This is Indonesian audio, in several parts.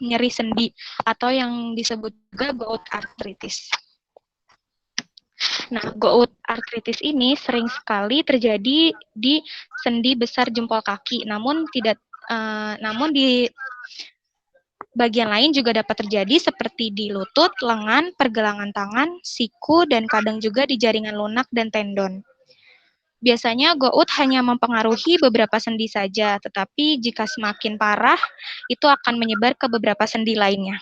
nyeri sendi atau yang disebut juga gout arthritis. Nah, gout arthritis ini sering sekali terjadi di sendi besar jempol kaki, namun di bagian lain juga dapat terjadi seperti di lutut, lengan, pergelangan tangan, siku, dan kadang juga di jaringan lunak dan tendon. Biasanya gout hanya mempengaruhi beberapa sendi saja, tetapi jika semakin parah, itu akan menyebar ke beberapa sendi lainnya.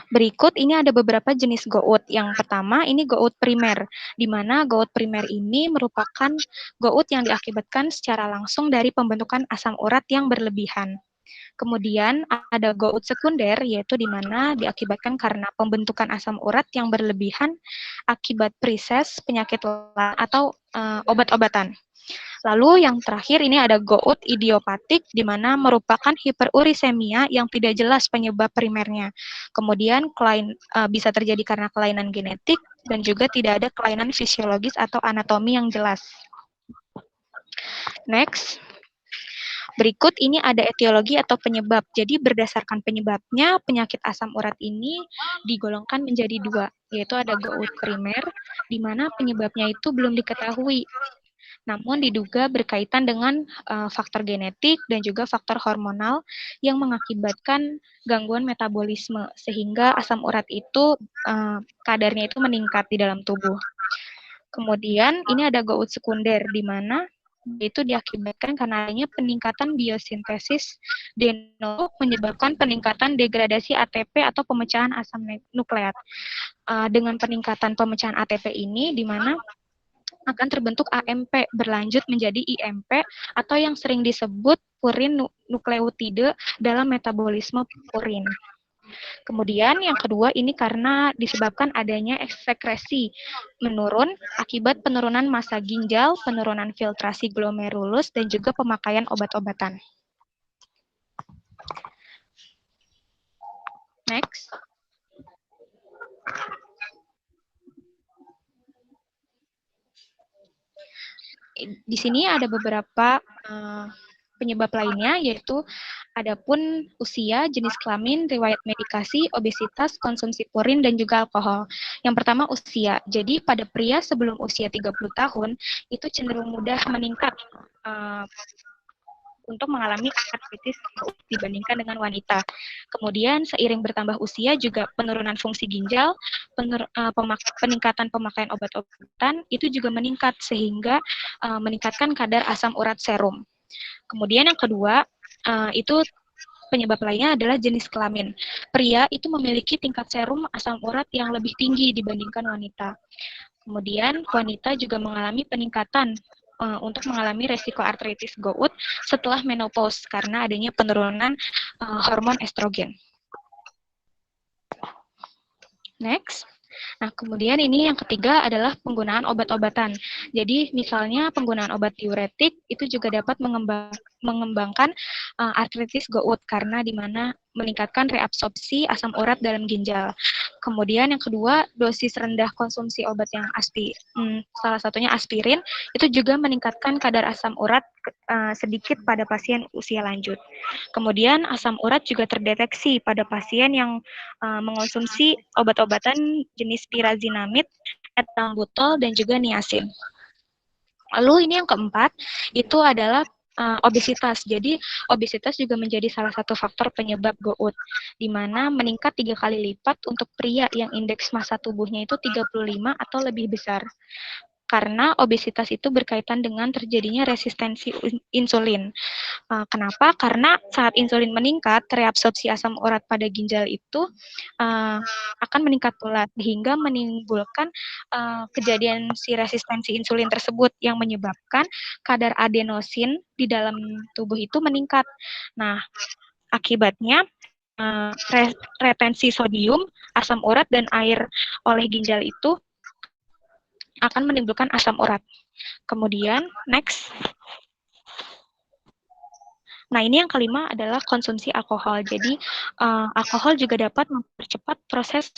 Berikut ini ada beberapa jenis gout. Yang pertama ini gout primer, di mana gout primer ini merupakan gout yang diakibatkan secara langsung dari pembentukan asam urat yang berlebihan. Kemudian ada gout sekunder, yaitu di mana diakibatkan karena pembentukan asam urat yang berlebihan akibat preses, penyakit lain, atau obat-obatan. Lalu yang terakhir ini ada gout idiopatik, di mana merupakan hiperurisemia yang tidak jelas penyebab primernya. Kemudian bisa terjadi karena kelainan genetik dan juga tidak ada kelainan fisiologis atau anatomi yang jelas. Next. Berikut ini ada etiologi atau penyebab. Jadi berdasarkan penyebabnya, penyakit asam urat ini digolongkan menjadi dua, yaitu ada gout primer, di mana penyebabnya itu belum diketahui, namun diduga berkaitan dengan faktor genetik dan juga faktor hormonal yang mengakibatkan gangguan metabolisme, sehingga asam urat itu kadarnya itu meningkat di dalam tubuh. Kemudian ini ada gout sekunder, di mana itu diakibatkan karena adanya peningkatan biosintesis DNA menyebabkan peningkatan degradasi ATP atau pemecahan asam nukleat. Dengan peningkatan pemecahan ATP ini, di mana akan terbentuk AMP berlanjut menjadi IMP atau yang sering disebut purin nukleotida dalam metabolisme purin. Kemudian yang kedua ini karena disebabkan adanya sekresi menurun akibat penurunan massa ginjal, penurunan filtrasi glomerulus, dan juga pemakaian obat-obatan. Next. Di sini ada beberapa penyebab lainnya, yaitu adapun usia, jenis kelamin, riwayat medikasi, obesitas, konsumsi purin, dan juga alkohol. Yang pertama usia. Jadi pada pria sebelum usia 30 tahun, itu cenderung mudah meningkat untuk mengalami artritis dibandingkan dengan wanita. Kemudian seiring bertambah usia juga penurunan fungsi ginjal, peningkatan pemakaian obat-obatan itu juga meningkat sehingga meningkatkan kadar asam urat serum. Kemudian yang kedua itu penyebab lainnya adalah jenis kelamin. Pria itu memiliki tingkat serum asam urat yang lebih tinggi dibandingkan wanita. Kemudian wanita juga mengalami peningkatan untuk mengalami resiko artritis gout setelah menopause karena adanya penurunan hormon estrogen. Next. Nah, kemudian ini yang ketiga adalah penggunaan obat-obatan. Jadi, misalnya penggunaan obat diuretik itu juga dapat mengembangkan artritis gout karena di mana meningkatkan reabsorpsi asam urat dalam ginjal. Kemudian yang kedua, dosis rendah konsumsi obat yang salah satunya aspirin, itu juga meningkatkan kadar asam urat sedikit pada pasien usia lanjut. Kemudian asam urat juga terdeteksi pada pasien yang mengonsumsi obat-obatan jenis pyrazinamide, ethambutol, dan juga niacin. Lalu ini yang keempat, itu adalah obesitas. Jadi obesitas juga menjadi salah satu faktor penyebab gout, di mana meningkat 3 kali lipat untuk pria yang indeks massa tubuhnya itu 35 atau lebih besar. Karena obesitas itu berkaitan dengan terjadinya resistensi insulin. Kenapa? Karena saat insulin meningkat, reabsorpsi asam urat pada ginjal itu akan meningkat pula, sehingga menimbulkan kejadian si resistensi insulin tersebut yang menyebabkan kadar adenosin di dalam tubuh itu meningkat. Nah, akibatnya retensi sodium, asam urat, dan air oleh ginjal itu akan menimbulkan asam urat. Kemudian, next. Nah, ini yang kelima adalah konsumsi alkohol. Jadi, alkohol juga dapat mempercepat proses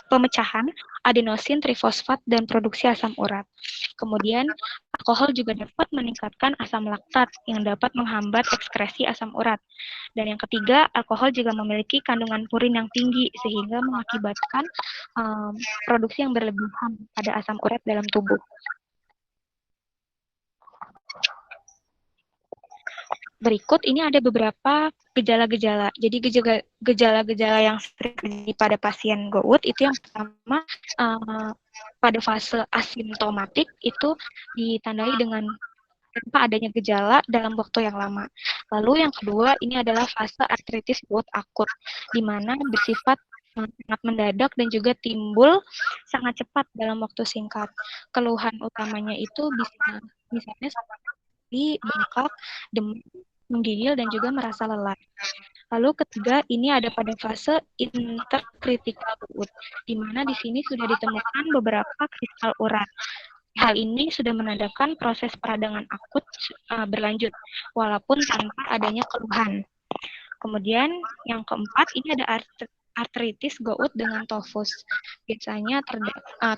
pemecahan adenosin trifosfat dan produksi asam urat. Kemudian, alkohol juga dapat meningkatkan asam laktat yang dapat menghambat ekskresi asam urat. Dan yang ketiga, alkohol juga memiliki kandungan purin yang tinggi sehingga mengakibatkan produksi yang berlebihan pada asam urat dalam tubuh. Berikut ini ada beberapa gejala-gejala. Jadi gejala-gejala yang sering terjadi pada pasien GOUT itu yang pertama pada fase asimptomatik itu ditandai dengan tanpa adanya gejala dalam waktu yang lama. Lalu yang kedua ini adalah fase artritis GOUT akut, di mana bersifat sangat mendadak dan juga timbul sangat cepat dalam waktu singkat. Keluhan utamanya itu bisa misalnya seperti bengkak, demam, menggigil, dan juga merasa lelah. Lalu ketiga, ini ada pada fase interkritikal GOUT, di mana di sini sudah ditemukan beberapa kristal urat. Hal ini sudah menandakan proses peradangan akut berlanjut, walaupun tanpa adanya keluhan. Kemudian yang keempat, ini ada artritis GOUT dengan tofus. Biasanya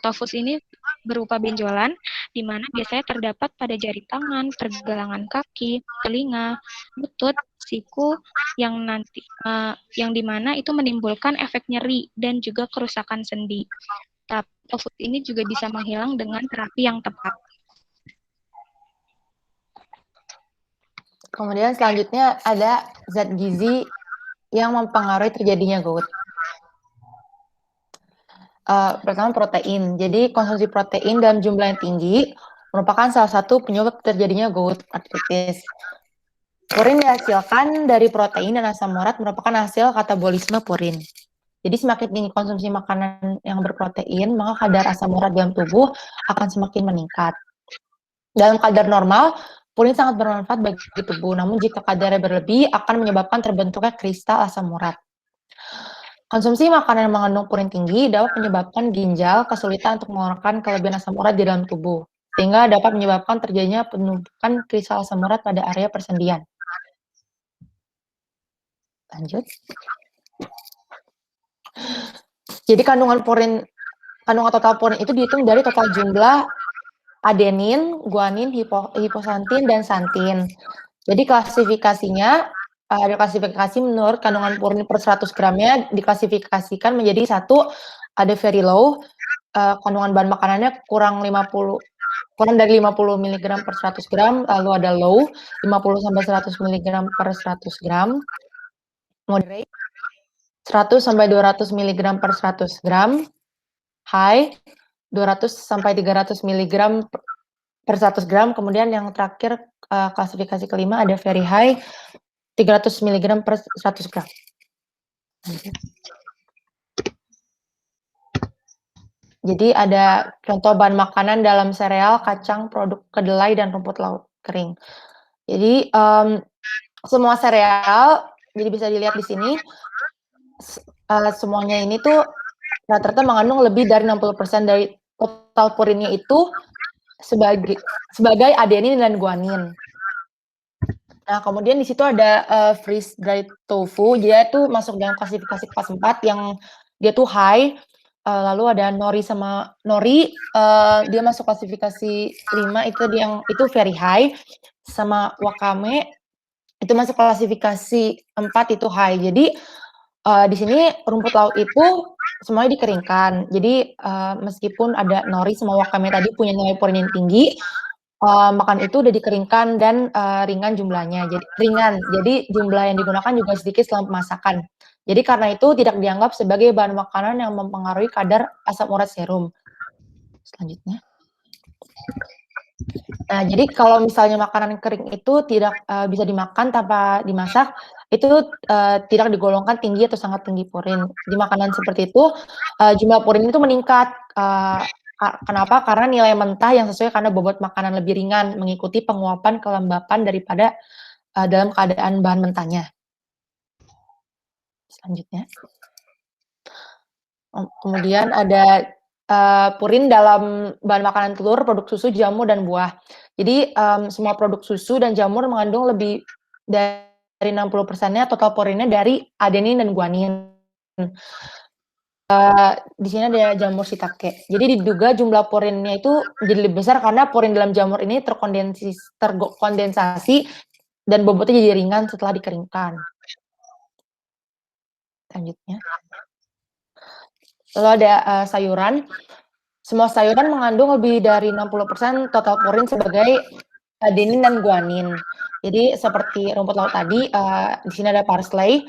tofus ini berupa benjolan, di mana biasanya terdapat pada jari tangan, pergelangan kaki, telinga, lutut, siku, yang dimana itu menimbulkan efek nyeri dan juga kerusakan sendi. Tapi tofus ini juga bisa menghilang dengan terapi yang tepat. Kemudian selanjutnya ada zat gizi yang mempengaruhi terjadinya GOUT. Pertama protein. Jadi konsumsi protein dalam jumlah yang tinggi merupakan salah satu penyebab terjadinya GOUT artritis. Purin dihasilkan dari protein dan asam urat merupakan hasil katabolisme purin. Jadi semakin tinggi konsumsi makanan yang berprotein, maka kadar asam urat dalam tubuh akan semakin meningkat. Dalam kadar normal, purin sangat bermanfaat bagi tubuh, namun jika kadarnya berlebih akan menyebabkan terbentuknya kristal asam urat. Konsumsi makanan yang mengandung purin tinggi dapat menyebabkan ginjal kesulitan untuk mengeluarkan kelebihan asam urat di dalam tubuh, sehingga dapat menyebabkan terjadinya penumpukan kristal asam urat pada area persendian. Lanjut. Jadi kandungan total purin itu dihitung dari total jumlah adenin, guanin, hiposantin, dan santin. Jadi klasifikasinya ada klasifikasi menurut kandungan purin per 100 gramnya diklasifikasikan menjadi satu, ada very low, kandungan bahan makanannya kurang dari 50 mg per 100 gram, lalu ada low, 50 sampai 100 mg per 100 gram, moderate, 100 sampai 200 mg per 100 gram, high, 200 sampai 300 mg per 100 gram, kemudian yang terakhir klasifikasi kelima ada very high, 300 mg per 100 gram. Jadi ada contoh bahan makanan dalam sereal, kacang, produk kedelai, dan rumput laut kering. Jadi semua sereal, jadi bisa dilihat di sini, semuanya ini tuh rata-rata mengandung lebih dari 60% dari total purinnya itu sebagai adenin dan guanin. Nah, kemudian di situ ada freeze dried tofu, dia tuh masuk dalam klasifikasi kelas 4 yang dia tuh high. Lalu ada nori, dia masuk klasifikasi 5, itu very high. Sama wakame itu masuk klasifikasi 4, itu high. Jadi di sini rumput laut itu semuanya dikeringkan. Jadi meskipun ada nori sama wakame tadi punya nilai purin yang tinggi, makan itu udah dikeringkan dan ringan jumlahnya. Jadi jumlah yang digunakan juga sedikit selama pemasakan. Jadi karena itu tidak dianggap sebagai bahan makanan yang mempengaruhi kadar asam urat serum. Selanjutnya. Nah, jadi kalau misalnya makanan kering itu tidak bisa dimakan tanpa dimasak, itu tidak digolongkan tinggi atau sangat tinggi purin. Di makanan seperti itu, jumlah purin itu meningkat. Kenapa? Karena nilai mentah yang sesuai karena bobot makanan lebih ringan, mengikuti penguapan kelembapan daripada dalam keadaan bahan mentahnya. Selanjutnya. Kemudian ada purin dalam bahan makanan telur, produk susu, jamu, dan buah. Jadi semua produk susu dan jamur mengandung lebih dari 60%-nya total purinnya dari adenin dan guanin. Di sini ada jamur shiitake. Jadi diduga jumlah purinnya itu jadi lebih besar karena purin dalam jamur ini terkondensasi dan bobotnya jadi ringan setelah dikeringkan. Selanjutnya. Lalu ada sayuran. Semua sayuran mengandung lebih dari 60% total purin sebagai adenin dan guanin. Jadi seperti rumput laut tadi, di sini ada parsley.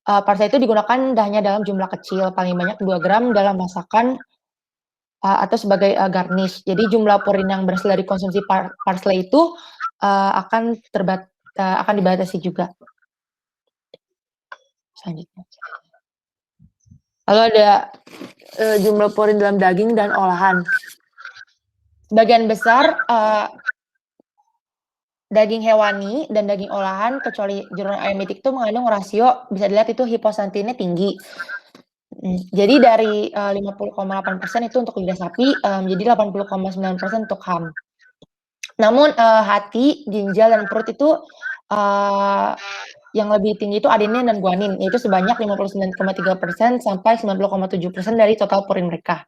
Parsley itu digunakan hanya dalam jumlah kecil, paling banyak 2 gram dalam masakan atau sebagai garnish. Jadi jumlah purin yang berasal dari konsumsi parsley itu akan dibatasi juga. Selanjutnya. Lalu ada jumlah purin dalam daging dan olahan. Sebagian besar daging hewani dan daging olahan kecuali jeruan ayam itu mengandung rasio bisa dilihat itu hiposantinnya tinggi. Jadi dari 50,8% itu untuk lidah sapi, jadi 80,9% untuk ham. Namun hati, ginjal, dan perut itu yang lebih tinggi itu adenin dan guanin, yaitu sebanyak 59,3% sampai 90,7% dari total purin mereka.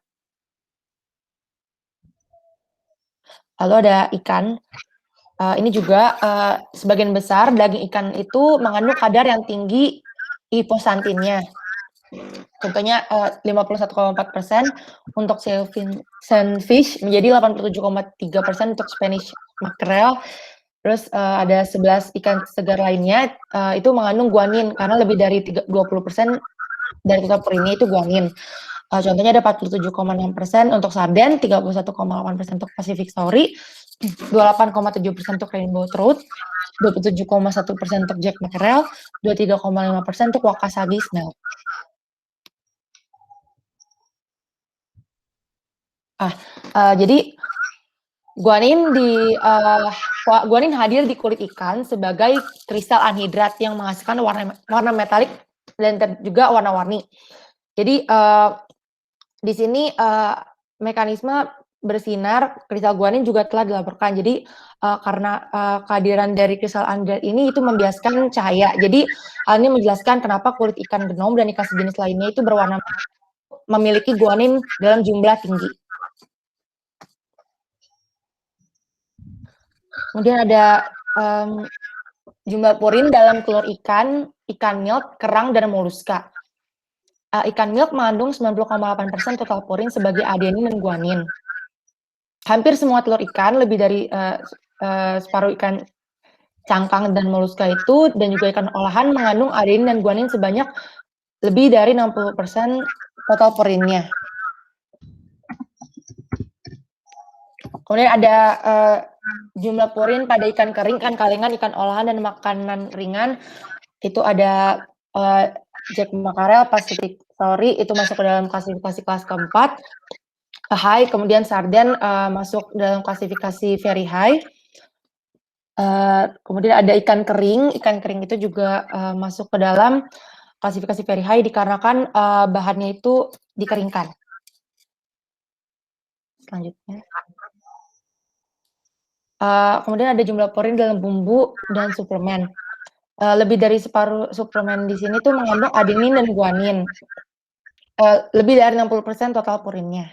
Lalu ada ikan. Ini juga sebagian besar daging ikan itu mengandung kadar yang tinggi hiposantinnya. Contohnya 51,4% untuk sailfish menjadi 87,3% untuk Spanish mackerel. Terus ada 11 ikan segar lainnya itu mengandung guanin karena lebih dari 20% dari total purinnya itu guanin. Contohnya ada 47,6% untuk sarden, 31,8% untuk Pacific Sauri, 28,7% untuk rainbow trout, 27,1% untuk jack mackerel, 23,5% untuk wakasagi snail. Jadi guanin hadir di kulit ikan sebagai kristal anhidrat yang menghasilkan warna metalik dan juga warna-warni. Jadi di sini mekanisme bersinar kristal guanin juga telah dilaporkan. Jadi karena kehadiran dari kristal anhidrat ini itu membiaskan cahaya. Jadi hal ini menjelaskan kenapa kulit ikan genom dan ikan sejenis lainnya itu berwarna memiliki guanin dalam jumlah tinggi. Kemudian ada jumlah purin dalam telur ikan milk, kerang, dan moluska. Ikan milk mengandung 90,8% total purin sebagai adenin dan guanin. Hampir semua telur ikan, lebih dari separuh ikan cangkang dan moluska itu, dan juga ikan olahan mengandung adenin dan guanin sebanyak lebih dari 60% total purinnya. Kemudian ada jumlah purin pada ikan kering, ikan kalengan, ikan olahan, dan makanan ringan. Itu ada jack mackerel, Pacific Sauri itu masuk ke dalam klasifikasi kelas keempat. High, kemudian sarden masuk dalam klasifikasi very high. Kemudian ada ikan kering itu juga masuk ke dalam klasifikasi very high dikarenakan bahannya itu dikeringkan. Selanjutnya. Kemudian ada jumlah purin dalam bumbu dan suplemen. Lebih dari separuh suplemen di sini tuh mengandung adenin dan guanin. Lebih dari 60% total purinnya.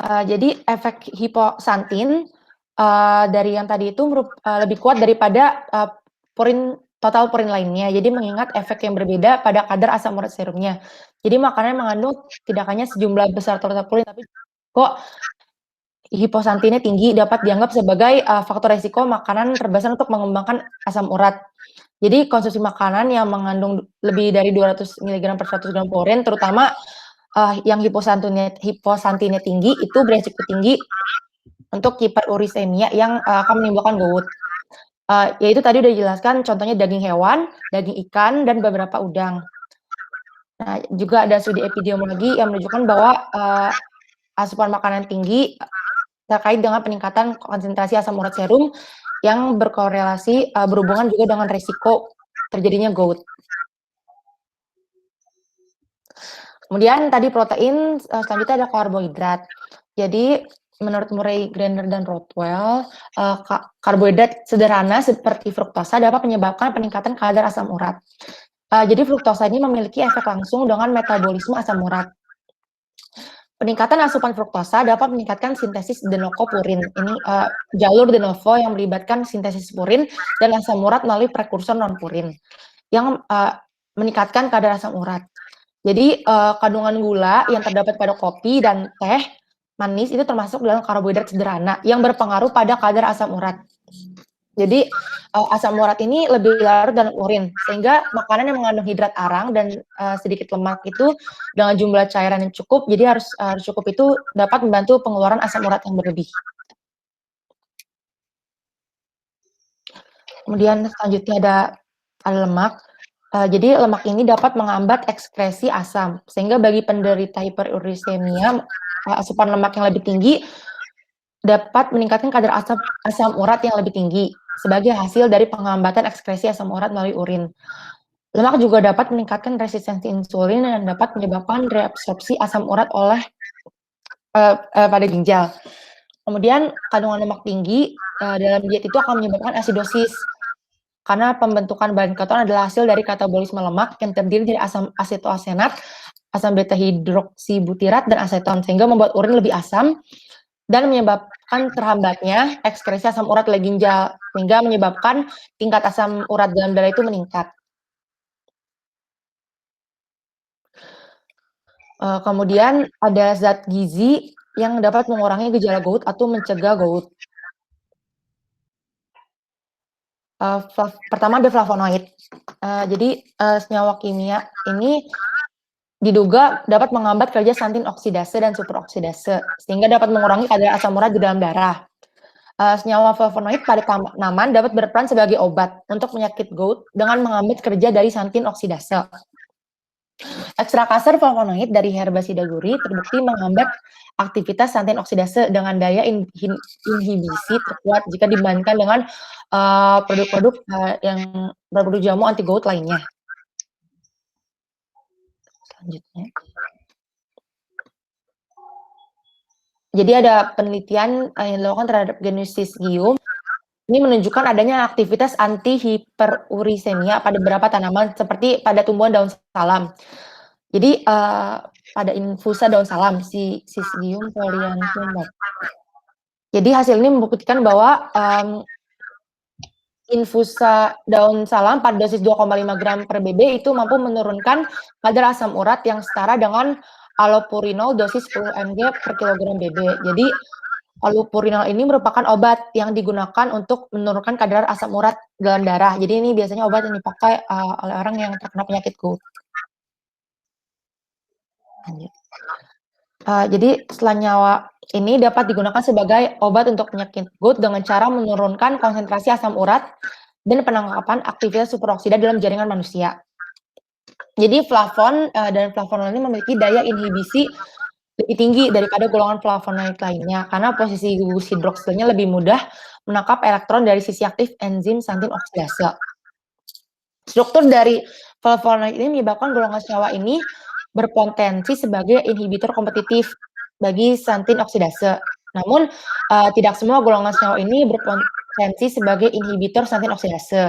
Jadi efek hiposantin dari yang tadi itu lebih kuat daripada total purin lainnya. Jadi mengingat efek yang berbeda pada kadar asam urat serumnya. Jadi makanan mengandung tidak hanya sejumlah besar total purin, tapi kok hiposantinnya tinggi dapat dianggap sebagai faktor resiko makanan terbesar untuk mengembangkan asam urat. Jadi konsumsi makanan yang mengandung lebih dari 200 mg per 100 gram purin, terutama yang hiposantinnya tinggi, itu beresiko tinggi untuk hiperurisemia yang akan menimbulkan gout. Yaitu tadi udah dijelaskan, contohnya daging hewan, daging ikan, dan beberapa udang. Nah, juga ada studi epidemiologi yang menunjukkan bahwa asupan makanan tinggi terkait dengan peningkatan konsentrasi asam urat serum yang berkorelasi berhubungan juga dengan resiko terjadinya gout. Kemudian tadi protein, selanjutnya ada karbohidrat. Jadi menurut Murray, Graner, dan Rothwell, karbohidrat sederhana seperti fruktosa dapat menyebabkan peningkatan kadar asam urat. Jadi fruktosa ini memiliki efek langsung dengan metabolisme asam urat. Peningkatan asupan fruktosa dapat meningkatkan sintesis de novo purin. Ini jalur de novo yang melibatkan sintesis purin dan asam urat melalui prekursor non-purin yang meningkatkan kadar asam urat. Jadi kandungan gula yang terdapat pada kopi dan teh manis itu termasuk dalam karbohidrat sederhana yang berpengaruh pada kadar asam urat. Jadi asam urat ini lebih larut dalam urin, sehingga makanan yang mengandung hidrat arang dan sedikit lemak itu dengan jumlah cairan yang cukup, jadi harus cukup itu dapat membantu pengeluaran asam urat yang berlebih. Kemudian selanjutnya ada lemak. Jadi lemak ini dapat menghambat ekskresi asam, sehingga bagi penderita hiperurisemia, asupan lemak yang lebih tinggi dapat meningkatkan kadar asam urat yang lebih tinggi sebagai hasil dari penghambatan ekskresi asam urat melalui urin. Lemak juga dapat meningkatkan resistensi insulin dan dapat menyebabkan reabsorpsi asam urat pada ginjal. Kemudian kandungan lemak tinggi dalam diet itu akan menyebabkan asidosis karena pembentukan bahan keton adalah hasil dari katabolisme lemak yang terdiri dari asam asetoasenat, asam beta hidroksibutirat, dan aseton, sehingga membuat urin lebih asam dan menyebabkan terhambatnya ekskresi asam urat oleh ginjal, sehingga menyebabkan tingkat asam urat dalam darah itu meningkat. Kemudian ada zat gizi yang dapat mengurangi gejala gout atau mencegah gout. Pertama ada flavonoid. Jadi senyawa kimia ini diduga dapat menghambat kerja santin oksidase dan superoksidase, sehingga dapat mengurangi kadar asam urat di dalam darah. Senyawa flavonoid pada tanaman dapat berperan sebagai obat untuk penyakit gout dengan menghambat kerja dari santin oksidase. Ekstrak kasar flavonoid dari Herbacida guri terbukti menghambat aktivitas santin oksidase dengan daya inhibisi terkuat jika dibandingkan dengan produk-produk yang produk jamu anti gout lainnya. Selanjutnya. Jadi ada penelitian yang dilakukan terhadap Genesis gium. Ini menunjukkan adanya aktivitas anti-hiperurisemia pada beberapa tanaman seperti pada tumbuhan daun salam. Jadi pada infusa daun salam, Syzygium polyanthum. Jadi hasil ini membuktikan bahwa infusa daun salam pada dosis 2,5 gram per BB itu mampu menurunkan kadar asam urat yang setara dengan allopurinol dosis 10 mg per kilogram BB. Jadi allopurinol ini merupakan obat yang digunakan untuk menurunkan kadar asam urat dalam darah. Jadi ini biasanya obat yang dipakai oleh orang yang terkena penyakit gout. Jadi senyawa ini dapat digunakan sebagai obat untuk penyakit gout dengan cara menurunkan konsentrasi asam urat dan penangkapan aktivitas superoksida dalam jaringan manusia. Jadi flavon dan flavonol ini memiliki daya inhibisi lebih tinggi daripada golongan flavonoid lainnya karena posisi gugus hidroksilnya lebih mudah menangkap elektron dari sisi aktif enzim santin oksidase. Struktur dari flavonoid ini menyebabkan golongan senyawa ini berpotensi sebagai inhibitor kompetitif bagi santin oksidase. Namun tidak semua golongan senyawa ini berpotensi sebagai inhibitor santin oksidase.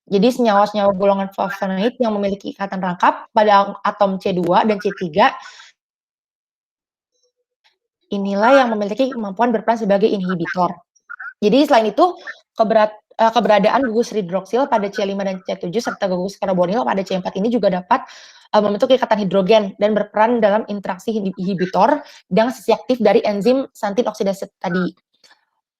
Jadi senyawa-senyawa golongan flavonoid yang memiliki ikatan rangkap pada atom C2 dan C3 inilah yang memiliki kemampuan berperan sebagai inhibitor. Jadi selain itu, keberadaan gugus hidroksil pada C5 dan C7 serta gugus karbonil pada C4 ini juga dapat membentuk ikatan hidrogen dan berperan dalam interaksi inhibitor dengan sisi aktif dari enzim santin oksidase tadi.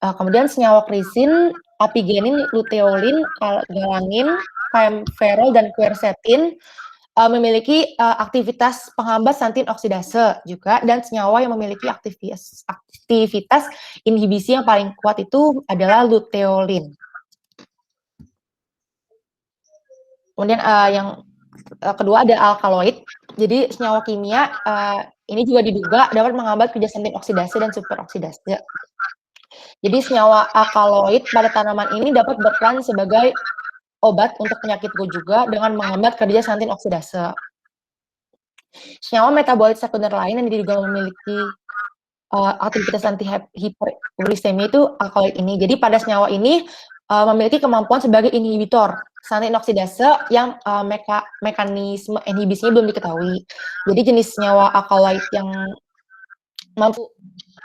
Kemudian senyawa krisin, apigenin, luteolin, galangin, kaempferol, dan quercetin memiliki aktivitas penghambat santin oksidase juga, dan senyawa yang memiliki aktivitas inhibisi yang paling kuat itu adalah luteolin. Kemudian yang kedua ada alkaloid. Jadi senyawa kimia ini juga diduga dapat menghambat kerja santin oksidase dan superoksidase. Jadi senyawa alkaloid pada tanaman ini dapat berperan sebagai obat untuk penyakit gout juga dengan menghambat kerja santin oksidase. Senyawa metabolit sekunder lain yang diduga memiliki aktivitas anti-hiperurisemia itu alkaloid ini. Jadi pada senyawa ini memiliki kemampuan sebagai inhibitor santin oksidase yang mekanisme inhibisinya belum diketahui. Jadi jenis senyawa alkaloid yang mampu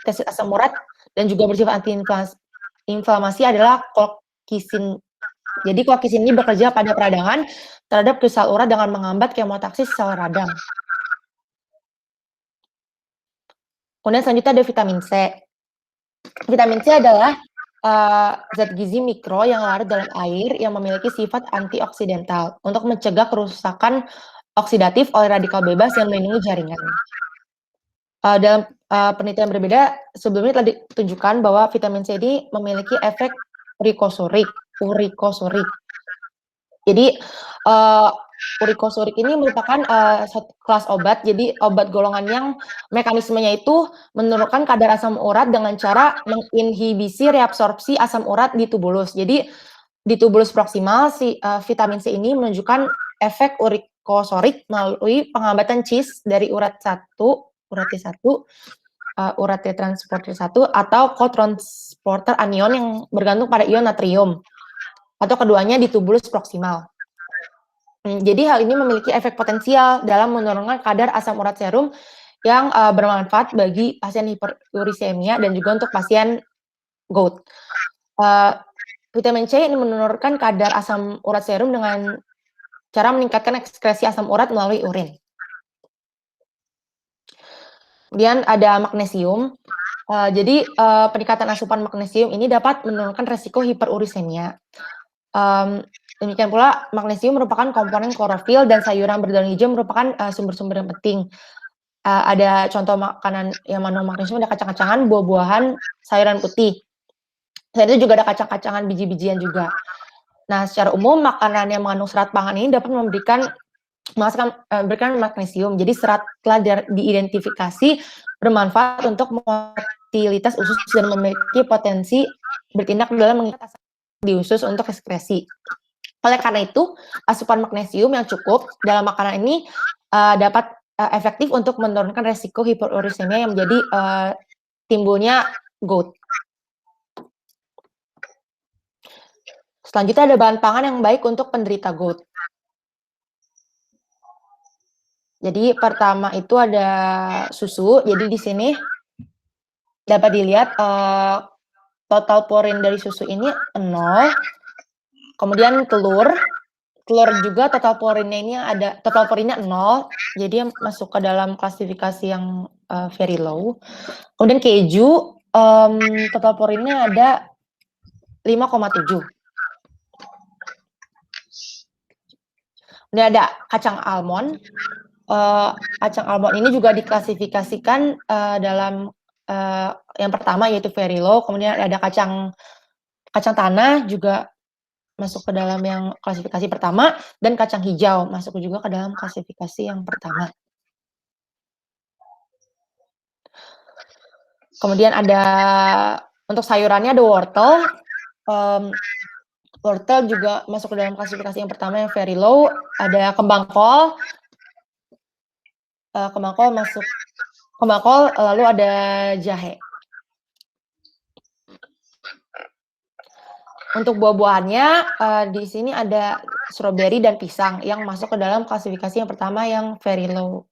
deteksi asam urat dan juga bersifat anti-inflamasi adalah colchicine. Jadi colchicine ini bekerja pada peradangan terhadap kristal urat dengan menghambat kemotaksis sel radang. Kemudian selanjutnya ada vitamin C. Vitamin C adalah zat gizi mikro yang larut dalam air yang memiliki sifat antioksidental untuk mencegah kerusakan oksidatif oleh radikal bebas yang melindungi jaringan. Dalam penelitian berbeda, sebelumnya telah ditunjukkan bahwa vitamin C ini memiliki efek urikosurik. Jadi urikosurik ini merupakan satu kelas obat. Jadi obat golongan yang mekanismenya itu menurunkan kadar asam urat dengan cara menginhibisi reabsorpsi asam urat di tubulus. Jadi di tubulus proksimal si vitamin C ini menunjukkan efek urikosurik melalui penghambatan cis dari urat T1, urat T transporter 1 atau cotransporter anion yang bergantung pada ion natrium atau keduanya di tubulus proksimal. Jadi hal ini memiliki efek potensial dalam menurunkan kadar asam urat serum yang bermanfaat bagi pasien hiperurisemia dan juga untuk pasien GOUT. Vitamin C ini menurunkan kadar asam urat serum dengan cara meningkatkan ekskresi asam urat melalui urin. Kemudian ada magnesium. Jadi peningkatan asupan magnesium ini dapat menurunkan resiko hiperurisemia. Demikian pula magnesium merupakan komponen klorofil dan sayuran berdaun hijau merupakan sumber-sumber yang penting. Ada contoh makanan yang mengandung magnesium, ada kacang-kacangan, buah-buahan, sayuran putih. Selain itu juga ada kacang-kacangan, biji-bijian juga. Nah, secara umum makanan yang mengandung serat pangan ini dapat memberikan magnesium. Jadi serat telah diidentifikasi bermanfaat untuk motilitas usus dan memiliki potensi bertindak dalam mengikat asam di usus untuk ekskresi. Oleh karena itu, asupan magnesium yang cukup dalam makanan ini dapat efektif untuk menurunkan resiko hiperurisemia yang menjadi timbulnya GOUT. Selanjutnya ada bahan pangan yang baik untuk penderita GOUT. Jadi pertama itu ada susu. Jadi di sini dapat dilihat total porin dari susu ini 0. Kemudian telur juga total porinnya 0. Jadi masuk ke dalam klasifikasi yang very low. Kemudian keju total porinnya ada 5,7. Kemudian ada kacang almond. Kacang almond ini juga diklasifikasikan dalam yang pertama yaitu very low, kemudian ada kacang tanah juga masuk ke dalam yang klasifikasi pertama, dan kacang hijau masuk juga ke dalam klasifikasi yang pertama. Kemudian ada untuk sayurannya ada wortel. Wortel juga masuk ke dalam klasifikasi yang pertama yang very low. Ada kembang kol. Lalu ada jahe. Untuk buah-buahannya di sini ada stroberi dan pisang yang masuk ke dalam klasifikasi yang pertama yang very low.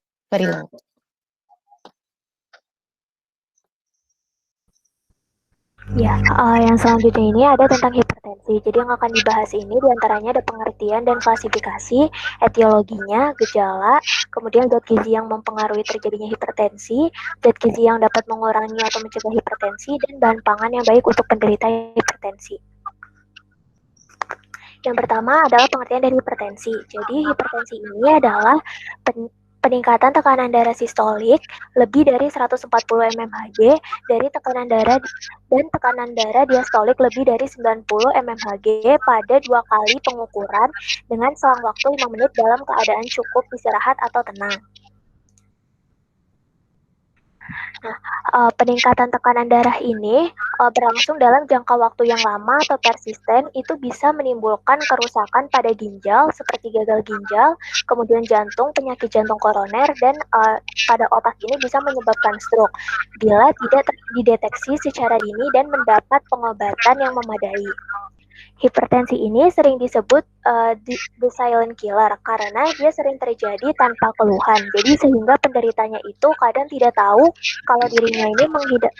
Ya, yang selanjutnya ini ada tentang hipertensi. Jadi yang akan dibahas ini diantaranya ada pengertian dan klasifikasi, etiologinya, gejala, kemudian zat gizi yang mempengaruhi terjadinya hipertensi, zat gizi yang dapat mengurangi atau mencegah hipertensi, dan bahan pangan yang baik untuk penderita hipertensi. Yang pertama adalah pengertian dari hipertensi. Jadi hipertensi ini adalah peningkatan tekanan darah sistolik lebih dari 140 mmHg dari tekanan darah dan tekanan darah diastolik lebih dari 90 mmHg pada 2 kali pengukuran dengan selang waktu 5 menit dalam keadaan cukup istirahat atau tenang. Peningkatan tekanan darah ini berlangsung dalam jangka waktu yang lama atau persisten, itu bisa menimbulkan kerusakan pada ginjal seperti gagal ginjal, kemudian jantung, penyakit jantung koroner, dan pada otak ini bisa menyebabkan stroke bila tidak dideteksi secara dini dan mendapat pengobatan yang memadai. Hipertensi ini sering disebut the silent killer karena dia sering terjadi tanpa keluhan. Jadi sehingga penderitanya itu kadang tidak tahu kalau dirinya ini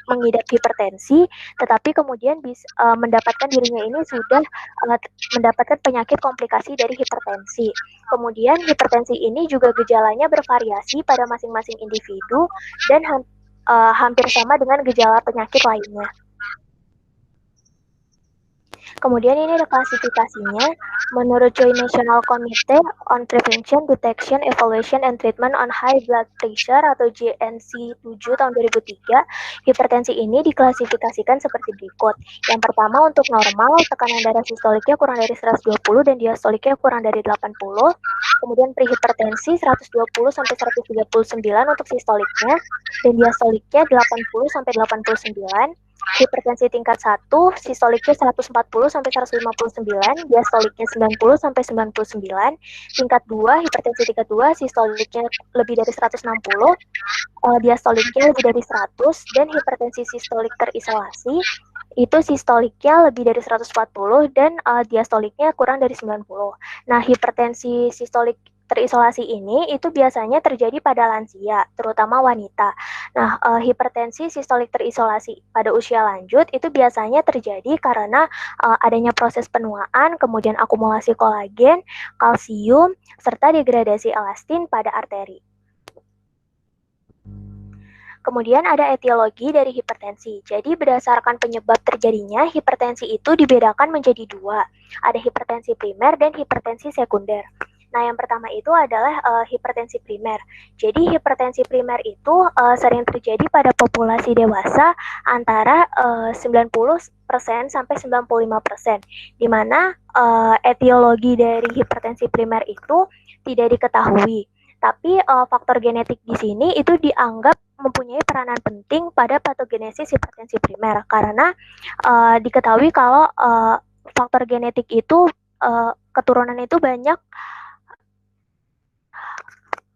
mengidap hipertensi, tetapi kemudian bisa mendapatkan dirinya ini sudah mendapatkan penyakit komplikasi dari hipertensi. Kemudian hipertensi ini juga gejalanya bervariasi pada masing-masing individu dan hampir sama dengan gejala penyakit lainnya. Kemudian ini ada klasifikasinya. Menurut Joint National Committee on Prevention, Detection, Evaluation, and Treatment on High Blood Pressure atau JNC 7 tahun 2003, hipertensi ini diklasifikasikan seperti berikut. Yang pertama untuk normal, tekanan darah sistoliknya kurang dari 120 dan diastoliknya kurang dari 80. Kemudian prehipertensi 120 sampai 139 untuk sistoliknya dan diastoliknya 80 sampai 89. Hipertensi tingkat 1, sistoliknya 140 sampai 159, diastoliknya 90 sampai 99. Tingkat 2, hipertensi tingkat 2, sistoliknya lebih dari 160, diastoliknya lebih dari 100, dan hipertensi sistolik terisolasi itu sistoliknya lebih dari 140 dan diastoliknya kurang dari 90. Nah, hipertensi sistolik terisolasi ini itu biasanya terjadi pada lansia, terutama wanita. Nah, hipertensi sistolik terisolasi pada usia lanjut itu biasanya terjadi karena adanya proses penuaan, kemudian akumulasi kolagen, kalsium, serta degradasi elastin pada arteri. Kemudian ada etiologi dari hipertensi. Jadi berdasarkan penyebab terjadinya, hipertensi itu dibedakan menjadi dua. Ada hipertensi primer dan hipertensi sekunder. Nah, yang pertama itu adalah hipertensi primer. Jadi hipertensi primer itu sering terjadi pada populasi dewasa antara 90% sampai 95%. Di mana etiologi dari hipertensi primer itu tidak diketahui. Tapi faktor genetik di sini itu dianggap mempunyai peranan penting pada patogenesis hipertensi primer karena diketahui kalau faktor genetik itu keturunan itu banyak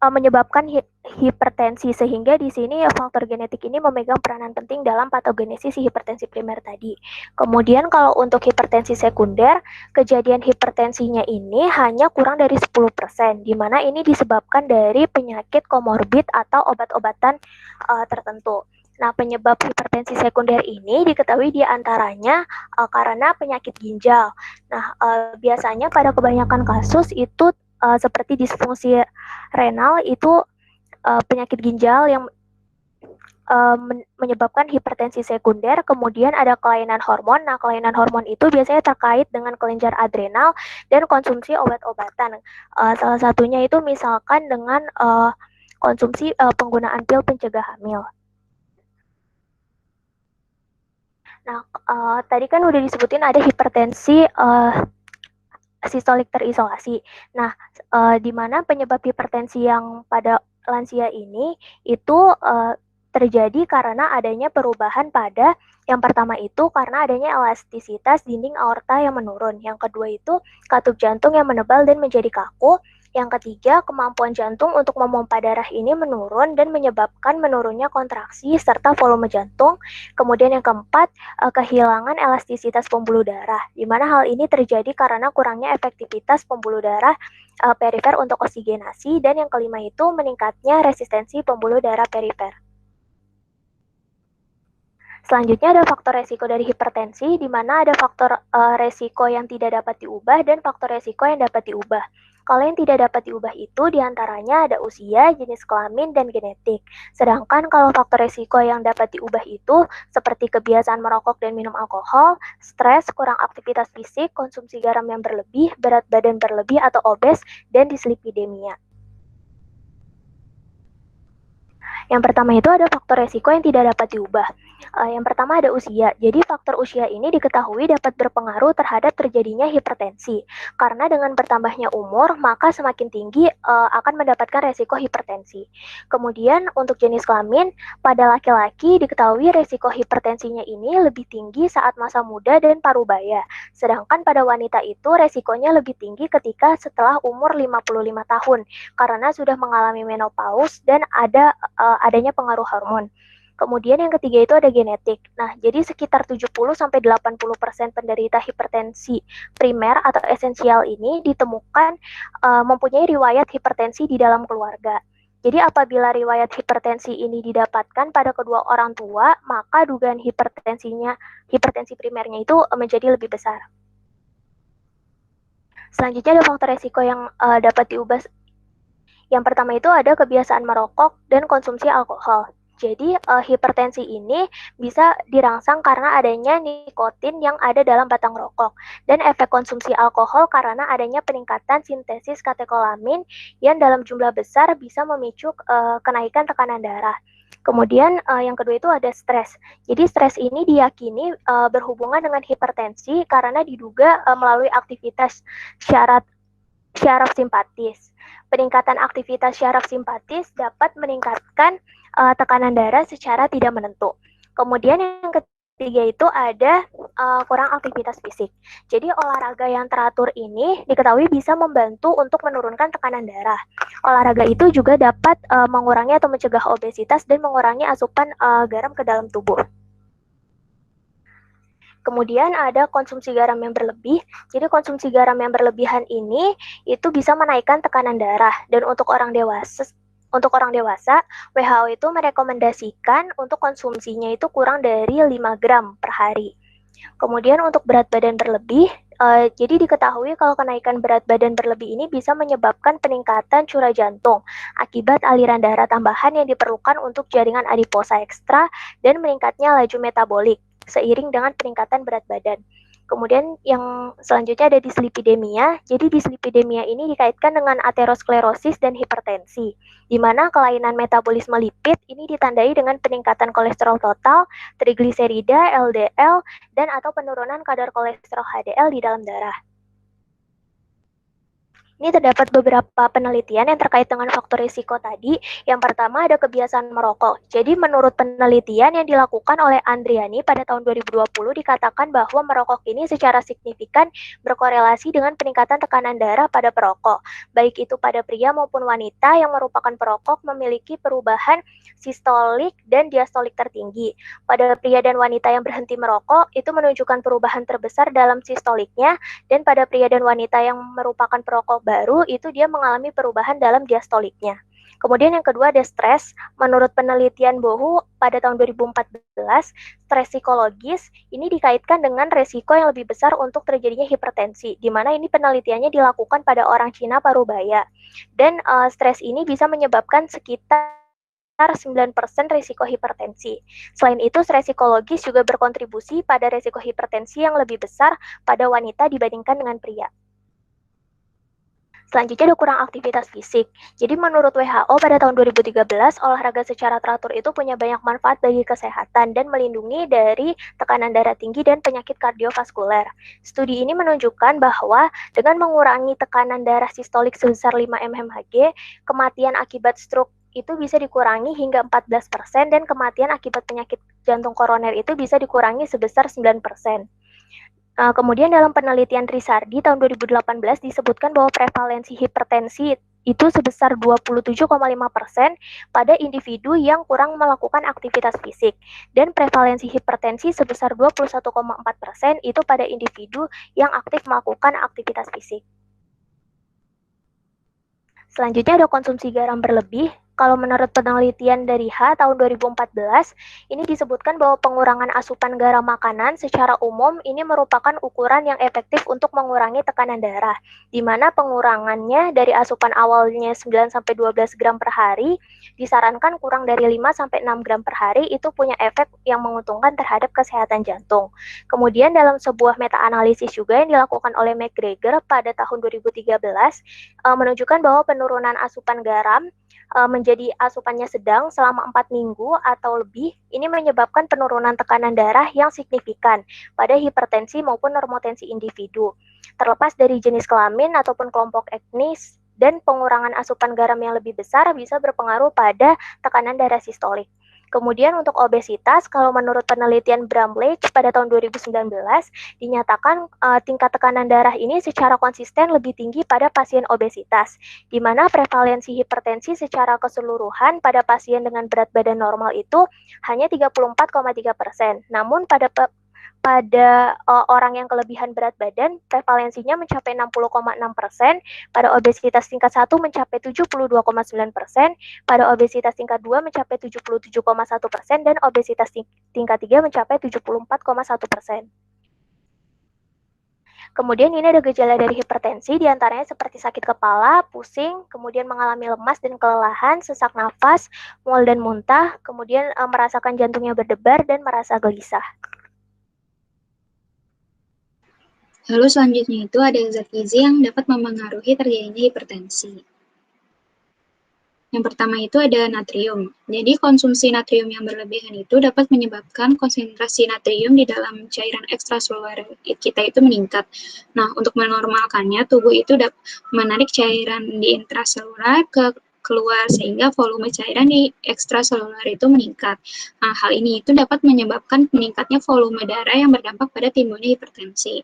menyebabkan hipertensi sehingga di sini faktor genetik ini memegang peranan penting dalam patogenesis hipertensi primer tadi. Kemudian kalau untuk hipertensi sekunder, kejadian hipertensinya ini hanya kurang dari 10%, di mana ini disebabkan dari penyakit komorbid atau obat-obatan tertentu. Nah, penyebab hipertensi sekunder ini diketahui diantaranya karena penyakit ginjal. Nah, biasanya pada kebanyakan kasus itu seperti disfungsi renal itu penyakit ginjal yang menyebabkan hipertensi sekunder. Kemudian ada kelainan hormon. Nah, kelainan hormon itu biasanya terkait dengan kelenjar adrenal dan konsumsi obat-obatan. Salah satunya itu misalkan dengan konsumsi penggunaan pil pencegah hamil. Nah, tadi kan udah disebutin ada hipertensi sistolik terisolasi. Nah, di mana penyebab hipertensi yang pada lansia ini itu terjadi karena adanya perubahan pada yang pertama itu karena adanya elastisitas dinding aorta yang menurun. Yang kedua itu katup jantung yang menebal dan menjadi kaku. Yang ketiga, kemampuan jantung untuk memompa darah ini menurun dan menyebabkan menurunnya kontraksi serta volume jantung. Kemudian yang keempat, kehilangan elastisitas pembuluh darah, di mana hal ini terjadi karena kurangnya efektivitas pembuluh darah perifer untuk oksigenasi. Dan yang kelima itu meningkatnya resistensi pembuluh darah perifer. Selanjutnya ada faktor resiko dari hipertensi, di mana ada faktor resiko yang tidak dapat diubah dan faktor resiko yang dapat diubah. Kalau yang tidak dapat diubah itu diantaranya ada usia, jenis kelamin, dan genetik. Sedangkan kalau faktor resiko yang dapat diubah itu seperti kebiasaan merokok dan minum alkohol, stres, kurang aktivitas fisik, konsumsi garam yang berlebih, berat badan berlebih atau obes, dan dislipidemia. Yang pertama itu ada faktor resiko yang tidak dapat diubah. Yang pertama ada usia. Jadi faktor usia ini diketahui dapat berpengaruh terhadap terjadinya hipertensi. Karena dengan bertambahnya umur, maka semakin tinggi akan mendapatkan resiko hipertensi. Kemudian untuk jenis kelamin, pada laki-laki diketahui resiko hipertensinya ini lebih tinggi saat masa muda dan parubaya. Sedangkan pada wanita itu resikonya lebih tinggi ketika setelah umur 55 tahun karena sudah mengalami menopause dan adanya pengaruh hormon. Kemudian yang ketiga itu ada genetik. Nah, jadi sekitar 70-80% penderita hipertensi primer atau esensial ini ditemukan mempunyai riwayat hipertensi di dalam keluarga. Jadi apabila riwayat hipertensi ini didapatkan pada kedua orang tua, maka dugaan hipertensi primernya itu menjadi lebih besar. Selanjutnya ada faktor resiko yang dapat diubah. Yang pertama itu ada kebiasaan merokok dan konsumsi alkohol. Jadi hipertensi ini bisa dirangsang karena adanya nikotin yang ada dalam batang rokok dan efek konsumsi alkohol karena adanya peningkatan sintesis katekolamin yang dalam jumlah besar bisa memicu kenaikan tekanan darah. Kemudian yang kedua itu ada stres. Jadi stres ini diyakini berhubungan dengan hipertensi karena diduga melalui aktivitas syaraf simpatis. Peningkatan aktivitas syaraf simpatis dapat meningkatkan tekanan darah secara tidak menentu. Kemudian yang ketiga itu ada kurang aktivitas fisik. Jadi olahraga yang teratur ini diketahui bisa membantu untuk menurunkan tekanan darah. Olahraga itu juga dapat mengurangi atau mencegah obesitas dan mengurangi asupan garam ke dalam tubuh. Kemudian ada konsumsi garam yang berlebih. Jadi konsumsi garam yang berlebihan ini itu bisa menaikkan tekanan darah. Dan untuk orang dewasa, WHO itu merekomendasikan untuk konsumsinya itu kurang dari 5 gram per hari. Kemudian untuk berat badan berlebih, jadi diketahui kalau kenaikan berat badan berlebih ini bisa menyebabkan peningkatan curah jantung akibat aliran darah tambahan yang diperlukan untuk jaringan adiposa ekstra dan meningkatnya laju metabolik seiring dengan peningkatan berat badan. Kemudian yang selanjutnya ada dislipidemia. Jadi dislipidemia ini dikaitkan dengan aterosklerosis dan hipertensi, di mana kelainan metabolisme lipid ini ditandai dengan peningkatan kolesterol total, trigliserida, LDL, dan atau penurunan kadar kolesterol HDL di dalam darah. Ini terdapat beberapa penelitian yang terkait dengan faktor risiko tadi. Yang pertama ada kebiasaan merokok. Jadi menurut penelitian yang dilakukan oleh Andriani pada tahun 2020 dikatakan bahwa merokok ini secara signifikan berkorelasi dengan peningkatan tekanan darah pada perokok. Baik itu pada pria maupun wanita yang merupakan perokok memiliki perubahan sistolik dan diastolik tertinggi. Pada pria dan wanita yang berhenti merokok itu menunjukkan perubahan terbesar dalam sistoliknya, dan pada pria dan wanita yang merupakan perokok baru itu dia mengalami perubahan dalam diastoliknya. Kemudian yang kedua ada stres. Menurut penelitian Bohu pada tahun 2014, stres psikologis ini dikaitkan dengan resiko yang lebih besar untuk terjadinya hipertensi, di mana ini penelitiannya dilakukan pada orang Cina parubaya. Dan stres ini bisa menyebabkan sekitar 9% risiko hipertensi. Selain itu, stres psikologis juga berkontribusi pada risiko hipertensi yang lebih besar pada wanita dibandingkan dengan pria. Selanjutnya ada kurang aktivitas fisik. Jadi menurut WHO pada tahun 2013, olahraga secara teratur itu punya banyak manfaat bagi kesehatan dan melindungi dari tekanan darah tinggi dan penyakit kardiovaskuler. Studi ini menunjukkan bahwa dengan mengurangi tekanan darah sistolik sebesar 5 mmHg, kematian akibat stroke itu bisa dikurangi hingga 14% dan kematian akibat penyakit jantung koroner itu bisa dikurangi sebesar 9%. Kemudian dalam penelitian Risardi tahun 2018 disebutkan bahwa prevalensi hipertensi itu sebesar 27,5% pada individu yang kurang melakukan aktivitas fisik, dan prevalensi hipertensi sebesar 21,4% itu pada individu yang aktif melakukan aktivitas fisik. Selanjutnya ada konsumsi garam berlebih. Kalau menurut penelitian dari H tahun 2014, ini disebutkan bahwa pengurangan asupan garam makanan secara umum ini merupakan ukuran yang efektif untuk mengurangi tekanan darah, di mana pengurangannya dari asupan awalnya 9-12 gram per hari, disarankan kurang dari 5-6 gram per hari itu punya efek yang menguntungkan terhadap kesehatan jantung. Kemudian dalam sebuah meta-analisis juga yang dilakukan oleh McGregor pada tahun 2013, menunjukkan bahwa penurunan asupan garam menjadi asupannya sedang selama 4 minggu atau lebih, ini menyebabkan penurunan tekanan darah yang signifikan pada hipertensi maupun normotensi individu. Terlepas dari jenis kelamin ataupun kelompok etnis, dan pengurangan asupan garam yang lebih besar bisa berpengaruh pada tekanan darah sistolik. Kemudian untuk obesitas, kalau menurut penelitian Bramlage pada tahun 2019, dinyatakan tingkat tekanan darah ini secara konsisten lebih tinggi pada pasien obesitas, di mana prevalensi hipertensi secara keseluruhan pada pasien dengan berat badan normal itu hanya 34,3%. Namun pada orang yang kelebihan berat badan, prevalensinya mencapai 60,6%, pada obesitas tingkat 1 mencapai 72,9%, pada obesitas tingkat 2 mencapai 77,1%, dan obesitas tingkat 3 mencapai 74,1%. Kemudian ini ada gejala dari hipertensi, diantaranya seperti sakit kepala, pusing, kemudian mengalami lemas dan kelelahan, sesak nafas, mual dan muntah, kemudian merasakan jantungnya berdebar dan merasa gelisah. Lalu selanjutnya itu ada zat gizi yang dapat mempengaruhi terjadinya hipertensi. Yang pertama itu ada natrium. Jadi konsumsi natrium yang berlebihan itu dapat menyebabkan konsentrasi natrium di dalam cairan ekstraseluler kita itu meningkat. Nah, untuk menormalkannya, tubuh itu dapat menarik cairan di intraseluler keluar sehingga volume cairan di ekstraseluler itu meningkat. Nah, hal ini itu dapat menyebabkan meningkatnya volume darah yang berdampak pada timbulnya hipertensi.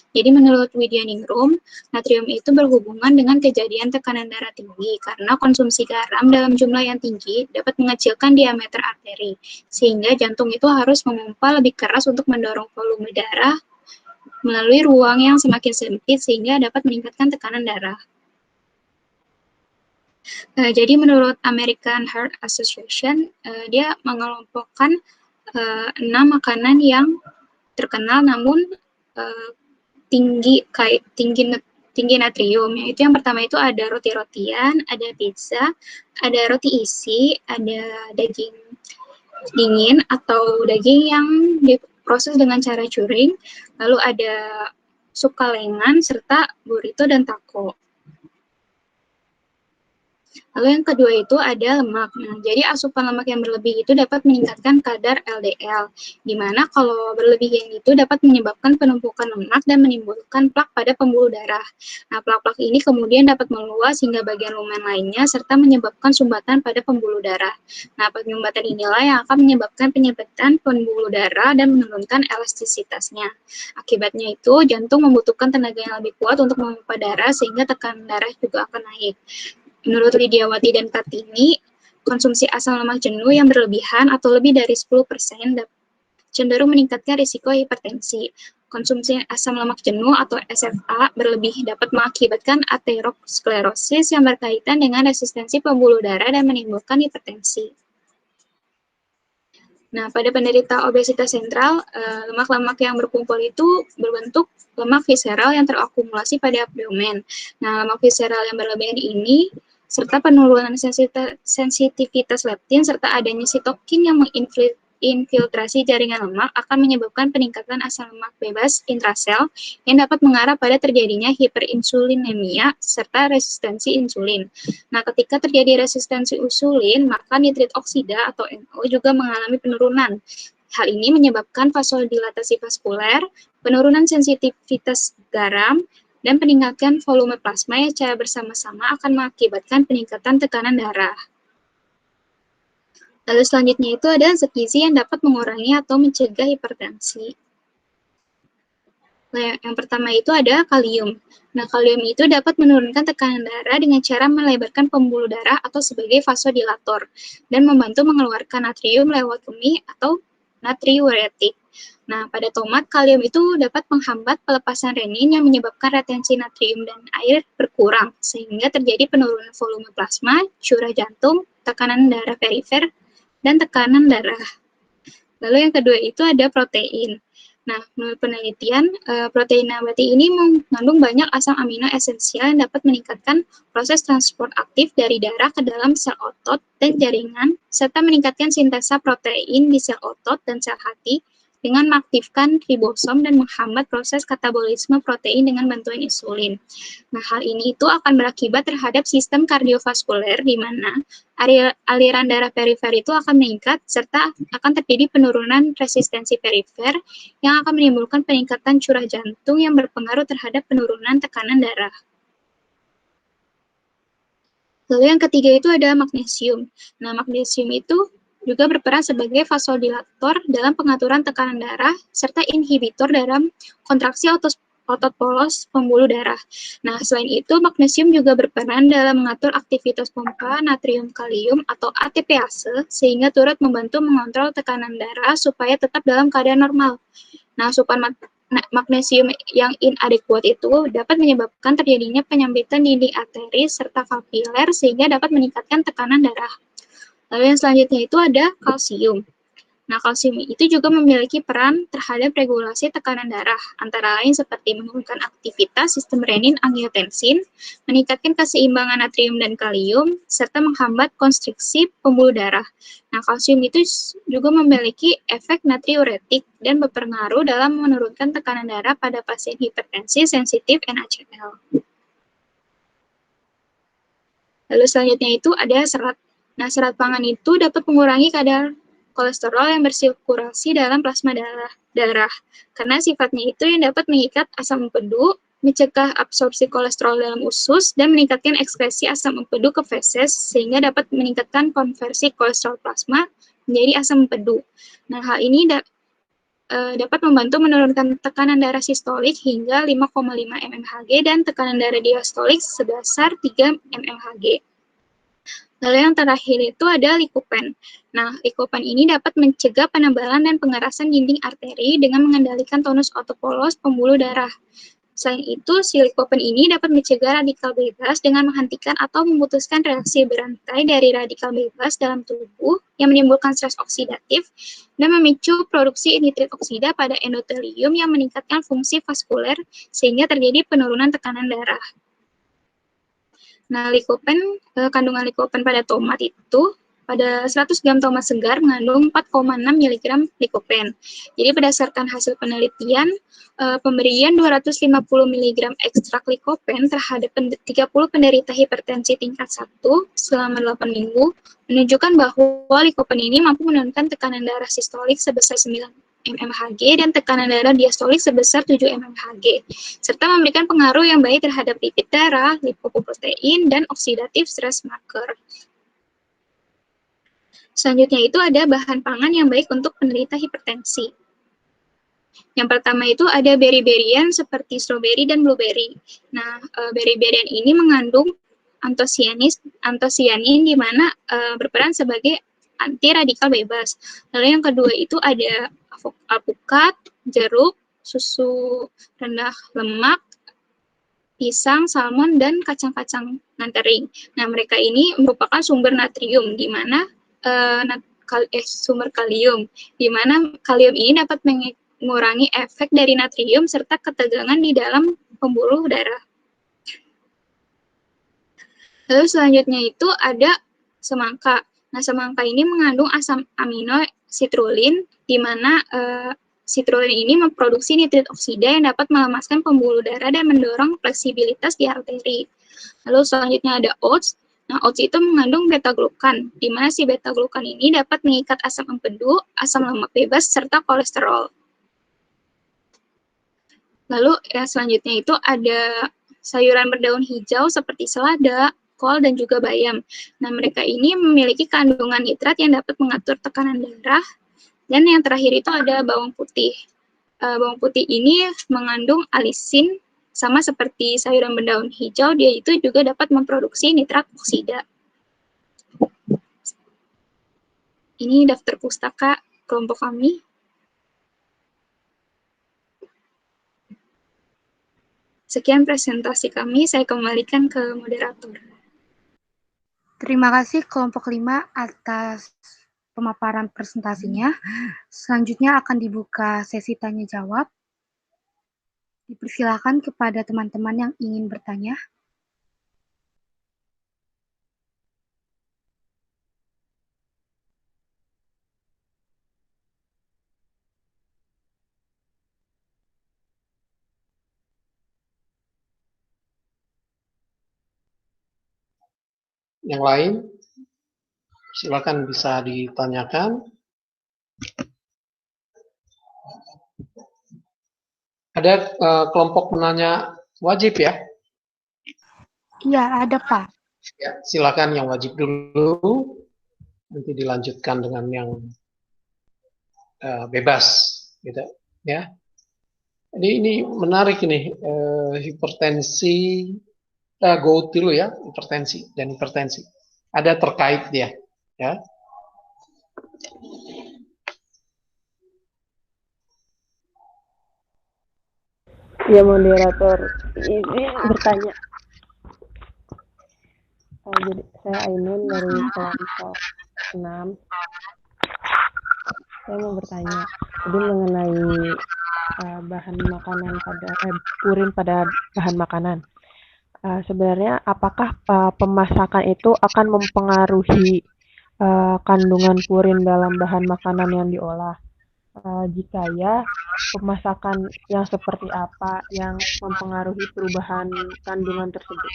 Jadi menurut Widya Ningrum, natrium itu berhubungan dengan kejadian tekanan darah tinggi karena konsumsi garam dalam jumlah yang tinggi dapat mengecilkan diameter arteri, sehingga jantung itu harus memompa lebih keras untuk mendorong volume darah melalui ruang yang semakin sempit sehingga dapat meningkatkan tekanan darah. Jadi menurut American Heart Association, dia mengelompokkan 6 makanan yang terkenal namun tinggi natrium, yaitu yang pertama itu ada roti-rotian, ada pizza, ada roti isi, ada daging dingin atau daging yang diproses dengan cara curing, lalu ada sup kalengan serta burrito dan taco. Lalu yang kedua itu ada lemak. Nah, jadi asupan lemak yang berlebih itu dapat meningkatkan kadar LDL, di mana kalau berlebihan itu dapat menyebabkan penumpukan lemak dan menimbulkan plak pada pembuluh darah. Nah, plak-plak ini kemudian dapat meluas hingga bagian lumen lainnya, serta menyebabkan sumbatan pada pembuluh darah. Nah, penyumbatan inilah yang akan menyebabkan penyempitan pembuluh darah dan menurunkan elastisitasnya. Akibatnya itu, jantung membutuhkan tenaga yang lebih kuat untuk memompa darah, sehingga tekanan darah juga akan naik. Menurut Widyawati dan Kartini, konsumsi asam lemak jenuh yang berlebihan atau lebih dari 10% cenderung meningkatkan risiko hipertensi. Konsumsi asam lemak jenuh atau SFA berlebih dapat mengakibatkan aterosklerosis yang berkaitan dengan resistensi pembuluh darah dan menimbulkan hipertensi. Nah, pada penderita obesitas sentral, lemak-lemak yang berkumpul itu berbentuk lemak visceral yang terakumulasi pada abdomen. Nah, lemak visceral yang berlebihan ini serta penurunan sensitivitas leptin serta adanya sitokin yang menginfiltrasi jaringan lemak akan menyebabkan peningkatan asam lemak bebas intrasel yang dapat mengarah pada terjadinya hiperinsulinemia serta resistensi insulin. Nah, ketika terjadi resistensi insulin, maka nitrit oksida atau NO juga mengalami penurunan. Hal ini menyebabkan vasodilatasi vaskuler, penurunan sensitivitas garam, dan peningkatan volume plasma yang secara bersama-sama akan mengakibatkan peningkatan tekanan darah. Lalu selanjutnya itu ada zat gizi yang dapat mengurangi atau mencegah hipertensi. Nah, yang pertama itu ada kalium. Nah, kalium itu dapat menurunkan tekanan darah dengan cara melebarkan pembuluh darah atau sebagai vasodilator dan membantu mengeluarkan natrium lewat kemih atau natriuretik. Nah, pada tomat, kalium itu dapat menghambat pelepasan renin yang menyebabkan retensi natrium dan air berkurang, sehingga terjadi penurunan volume plasma, curah jantung, tekanan darah perifer, dan tekanan darah. Lalu yang kedua itu ada protein. Nah, menurut penelitian, protein nabati ini mengandung banyak asam amino esensial yang dapat meningkatkan proses transport aktif dari darah ke dalam sel otot dan jaringan, serta meningkatkan sintesa protein di sel otot dan sel hati, dengan mengaktifkan ribosom dan menghambat proses katabolisme protein dengan bantuan insulin. Nah, hal ini itu akan berakibat terhadap sistem kardiovaskuler di mana aliran darah perifer itu akan meningkat serta akan terjadi penurunan resistensi perifer yang akan menimbulkan peningkatan curah jantung yang berpengaruh terhadap penurunan tekanan darah. Lalu yang ketiga itu ada magnesium. Nah, magnesium itu juga berperan sebagai vasodilator dalam pengaturan tekanan darah serta inhibitor dalam kontraksi otot polos pembuluh darah. Nah, selain itu magnesium juga berperan dalam mengatur aktivitas pompa natrium kalium atau ATPase sehingga turut membantu mengontrol tekanan darah supaya tetap dalam keadaan normal. Nah, asupan magnesium yang inadequate itu dapat menyebabkan terjadinya penyempitan dinding arteri serta kapiler sehingga dapat meningkatkan tekanan darah. Lalu yang selanjutnya itu ada kalsium. Nah, kalsium itu juga memiliki peran terhadap regulasi tekanan darah, antara lain seperti menurunkan aktivitas sistem renin-angiotensin, meningkatkan keseimbangan natrium dan kalium, serta menghambat konstriksi pembuluh darah. Nah, kalsium itu juga memiliki efek natriuretik dan berpengaruh dalam menurunkan tekanan darah pada pasien hipertensi sensitif NaCl. Lalu selanjutnya itu ada serat. Nah, serat pangan itu dapat mengurangi kadar kolesterol yang bersirkulasi dalam plasma darah. Karena sifatnya itu yang dapat mengikat asam empedu, mencegah absorpsi kolesterol dalam usus, dan meningkatkan ekskresi asam empedu ke feses, sehingga dapat meningkatkan konversi kolesterol plasma menjadi asam empedu. Nah, hal ini dapat membantu menurunkan tekanan darah sistolik hingga 5,5 mmHg dan tekanan darah diastolik sebesar 3 mmHg. Lalu yang terakhir itu ada likopen. Nah, likopen ini dapat mencegah penebalan dan pengerasan dinding arteri dengan mengendalikan tonus otot polos pembuluh darah. Selain itu, si likopen ini dapat mencegah radikal bebas dengan menghentikan atau memutuskan reaksi berantai dari radikal bebas dalam tubuh yang menimbulkan stres oksidatif dan memicu produksi nitrit oksida pada endotelium yang meningkatkan fungsi vaskuler sehingga terjadi penurunan tekanan darah. Nah, kandungan likopen pada tomat itu, pada 100 gram tomat segar mengandung 4,6 mg likopen. Jadi berdasarkan hasil penelitian, pemberian 250 mg ekstrak likopen terhadap 30 penderita hipertensi tingkat 1 selama 8 minggu, menunjukkan bahwa likopen ini mampu menurunkan tekanan darah sistolik sebesar 9 mmHg dan tekanan darah diastolik sebesar 7 mmHg, serta memberikan pengaruh yang baik terhadap lipid darah, lipoprotein, dan oksidatif stress marker. Selanjutnya itu ada bahan pangan yang baik untuk penderita hipertensi. Yang pertama itu ada berry-berryan seperti stroberi dan blueberry. Nah, berry-berryan ini mengandung antosianin di mana berperan sebagai anti radikal bebas. Lalu yang kedua itu ada alpukat, jeruk, susu rendah lemak, pisang, salmon, dan kacang-kacang ngantering. Nah, mereka ini merupakan sumber natrium, di mana sumber kalium, di mana kalium ini dapat mengurangi efek dari natrium serta ketegangan di dalam pembuluh darah. Lalu selanjutnya itu ada semangka. Nah, semangka ini mengandung asam amino citrulline, di mana citrulline ini memproduksi nitrit oksida yang dapat melemaskan pembuluh darah dan mendorong fleksibilitas di arteri. Lalu selanjutnya ada oats. Nah, oats itu mengandung beta-glukan, di mana si beta-glukan ini dapat mengikat asam empedu, asam lemak bebas, serta kolesterol. Lalu yang selanjutnya itu ada sayuran berdaun hijau seperti selada, kol, dan juga bayam. Nah, mereka ini memiliki kandungan nitrat yang dapat mengatur tekanan darah. Dan yang terakhir itu ada bawang putih. Bawang putih ini mengandung alisin, sama seperti sayuran berdaun hijau, dia itu juga dapat memproduksi nitrat oksida. Ini daftar pustaka kelompok kami. Sekian presentasi kami, saya kembalikan ke moderator. Terima kasih kelompok 5 atas pemaparan presentasinya. Selanjutnya akan dibuka sesi tanya jawab. Dipersilakan kepada teman-teman yang ingin bertanya. Yang lain, silakan bisa ditanyakan. Ada kelompok penanya wajib ya? Iya, ada Pak. Ya, silakan yang wajib dulu, nanti dilanjutkan dengan yang bebas, gitu ya. Jadi ini menarik ini, hipertensi, go dulu ya, hipertensi dan hipertensi. Ada terkait dia, ya. Ya moderator, ini bertanya. Jadi saya Ainun dari kelompok 6. Saya mau bertanya, jadi mengenai bahan makanan pada purin pada bahan makanan. Sebenarnya apakah pemasakan itu akan mempengaruhi kandungan purin dalam bahan makanan yang diolah? Jika ya, pemasakan yang seperti apa yang mempengaruhi perubahan kandungan tersebut?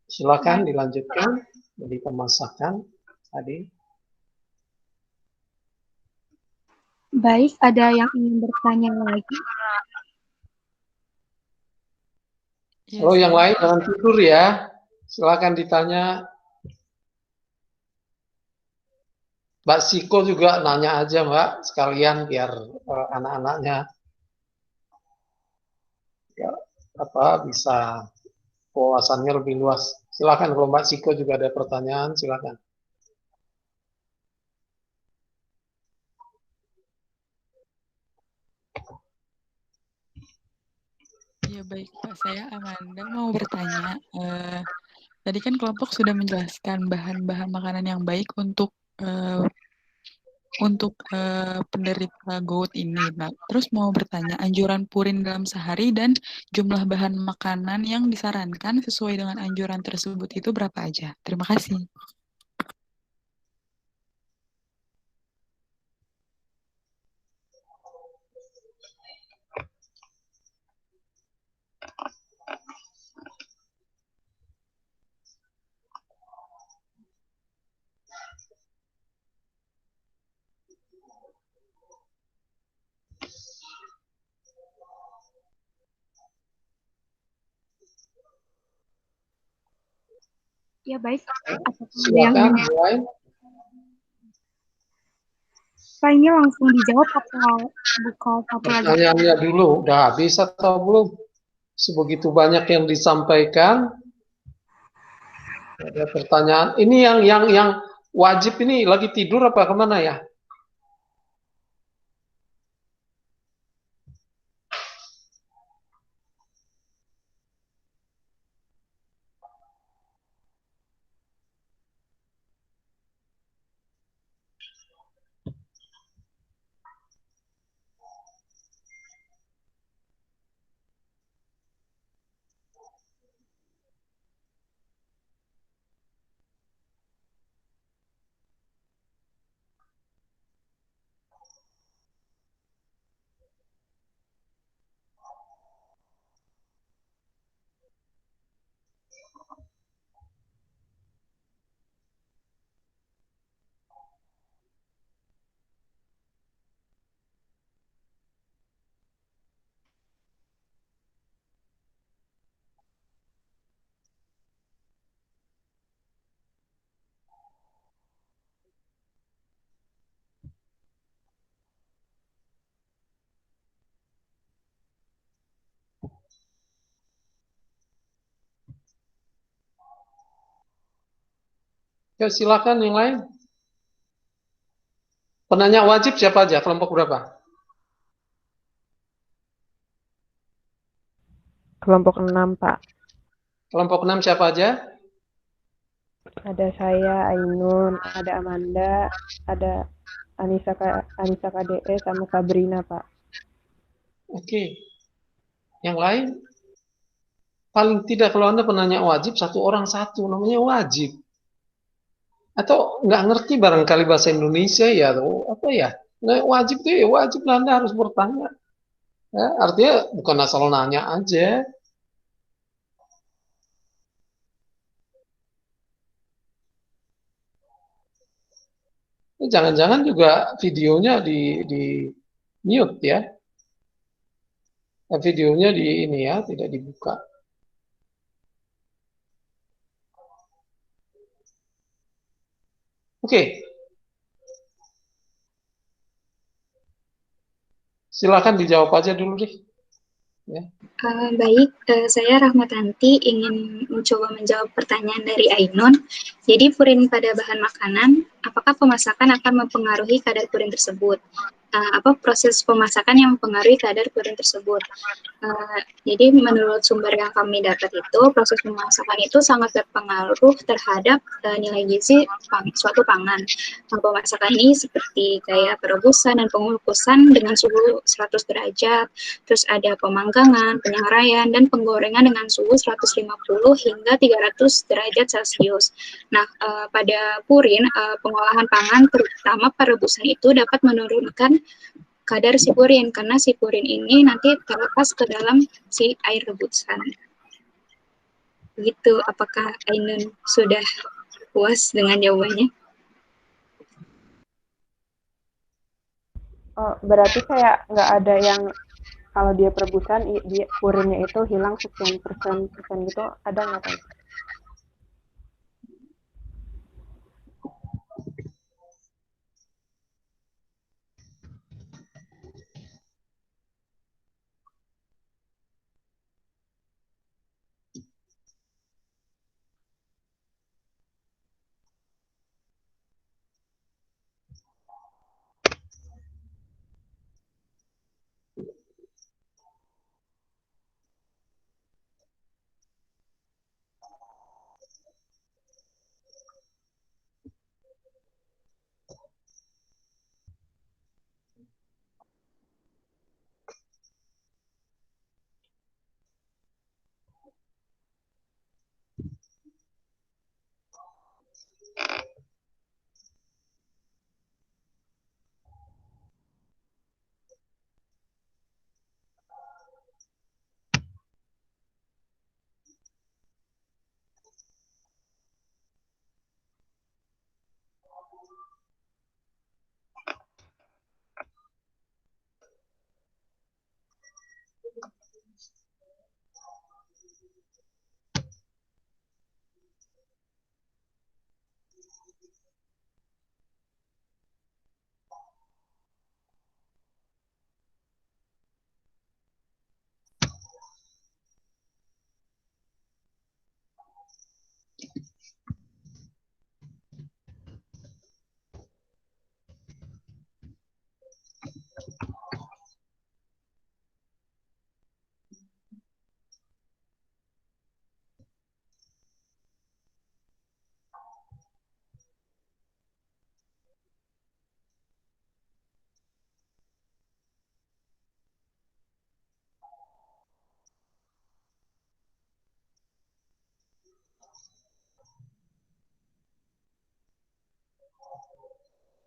Silakan dilanjutkan dari pemasakan tadi. Baik, ada yang ingin bertanya lagi? Kalau yang lain jangan tidur ya. Silakan ditanya. Mbak Siko juga nanya aja Mbak, sekalian biar anak-anaknya ya, bisa wawasannya lebih luas. Silakan kalau Mbak Siko juga ada pertanyaan, silakan. Ya baik Pak, saya Amanda mau bertanya. Tadi kan kelompok sudah menjelaskan bahan-bahan makanan yang baik untuk penderita GOUT ini. Nah, terus mau bertanya, anjuran purin dalam sehari dan jumlah bahan makanan yang disarankan sesuai dengan anjuran tersebut itu berapa aja? Terima kasih. Ya baik. Silakan, mulai. Pak, ini langsung dijawab atau buka satu lagi? Pertanyaannya dulu, udah habis atau belum? Sebegitu banyak yang disampaikan. Ada pertanyaan. Ini yang wajib ini lagi tidur apa kemana ya? Ya, silakan yang lain. Penanya wajib siapa aja? Kelompok berapa? Kelompok 6, Pak. Kelompok 6 siapa aja? Ada saya, Ainun, ada Amanda, ada Anissa KDE, sama Sabrina, Pak. Oke. Yang lain? Paling tidak kalau Anda penanya wajib, satu orang satu, namanya wajib. Atau nggak ngerti barangkali bahasa Indonesia ya, atau apa ya? Nggak wajib tuh ya, wajib lah Anda harus bertanya. Ya, artinya bukan asal nanya aja. Jangan-jangan juga videonya di mute ya. Videonya di ini ya, tidak dibuka. Oke, silakan dijawab aja dulu deh. Ya. Baik, saya Rahmatanti ingin mencoba menjawab pertanyaan dari Ainun. Jadi purin pada bahan makanan, apakah pemasakan akan mempengaruhi kadar purin tersebut? Apa proses pemasakan yang mempengaruhi kadar purin tersebut? Jadi menurut sumber yang kami dapat itu, proses pemasakan itu sangat berpengaruh terhadap nilai gizi suatu pangan. Pemasakan ini seperti kayak perebusan dan pengukusan dengan suhu 100 derajat, terus ada pemanggangan, penyangraian, dan penggorengan dengan suhu 150 hingga 300 derajat Celcius. Nah, pada purin, pengolahan pangan terutama perebusan itu dapat menurunkan kadar si purin, karena si purin ini nanti terlepas ke dalam si air rebusan. Begitu, apakah Ainun sudah puas dengan jawabannya? Oh, berarti kayak nggak ada yang kalau dia perebusan, dia purinnya itu hilang sekian persen gitu, ada nggak Teh?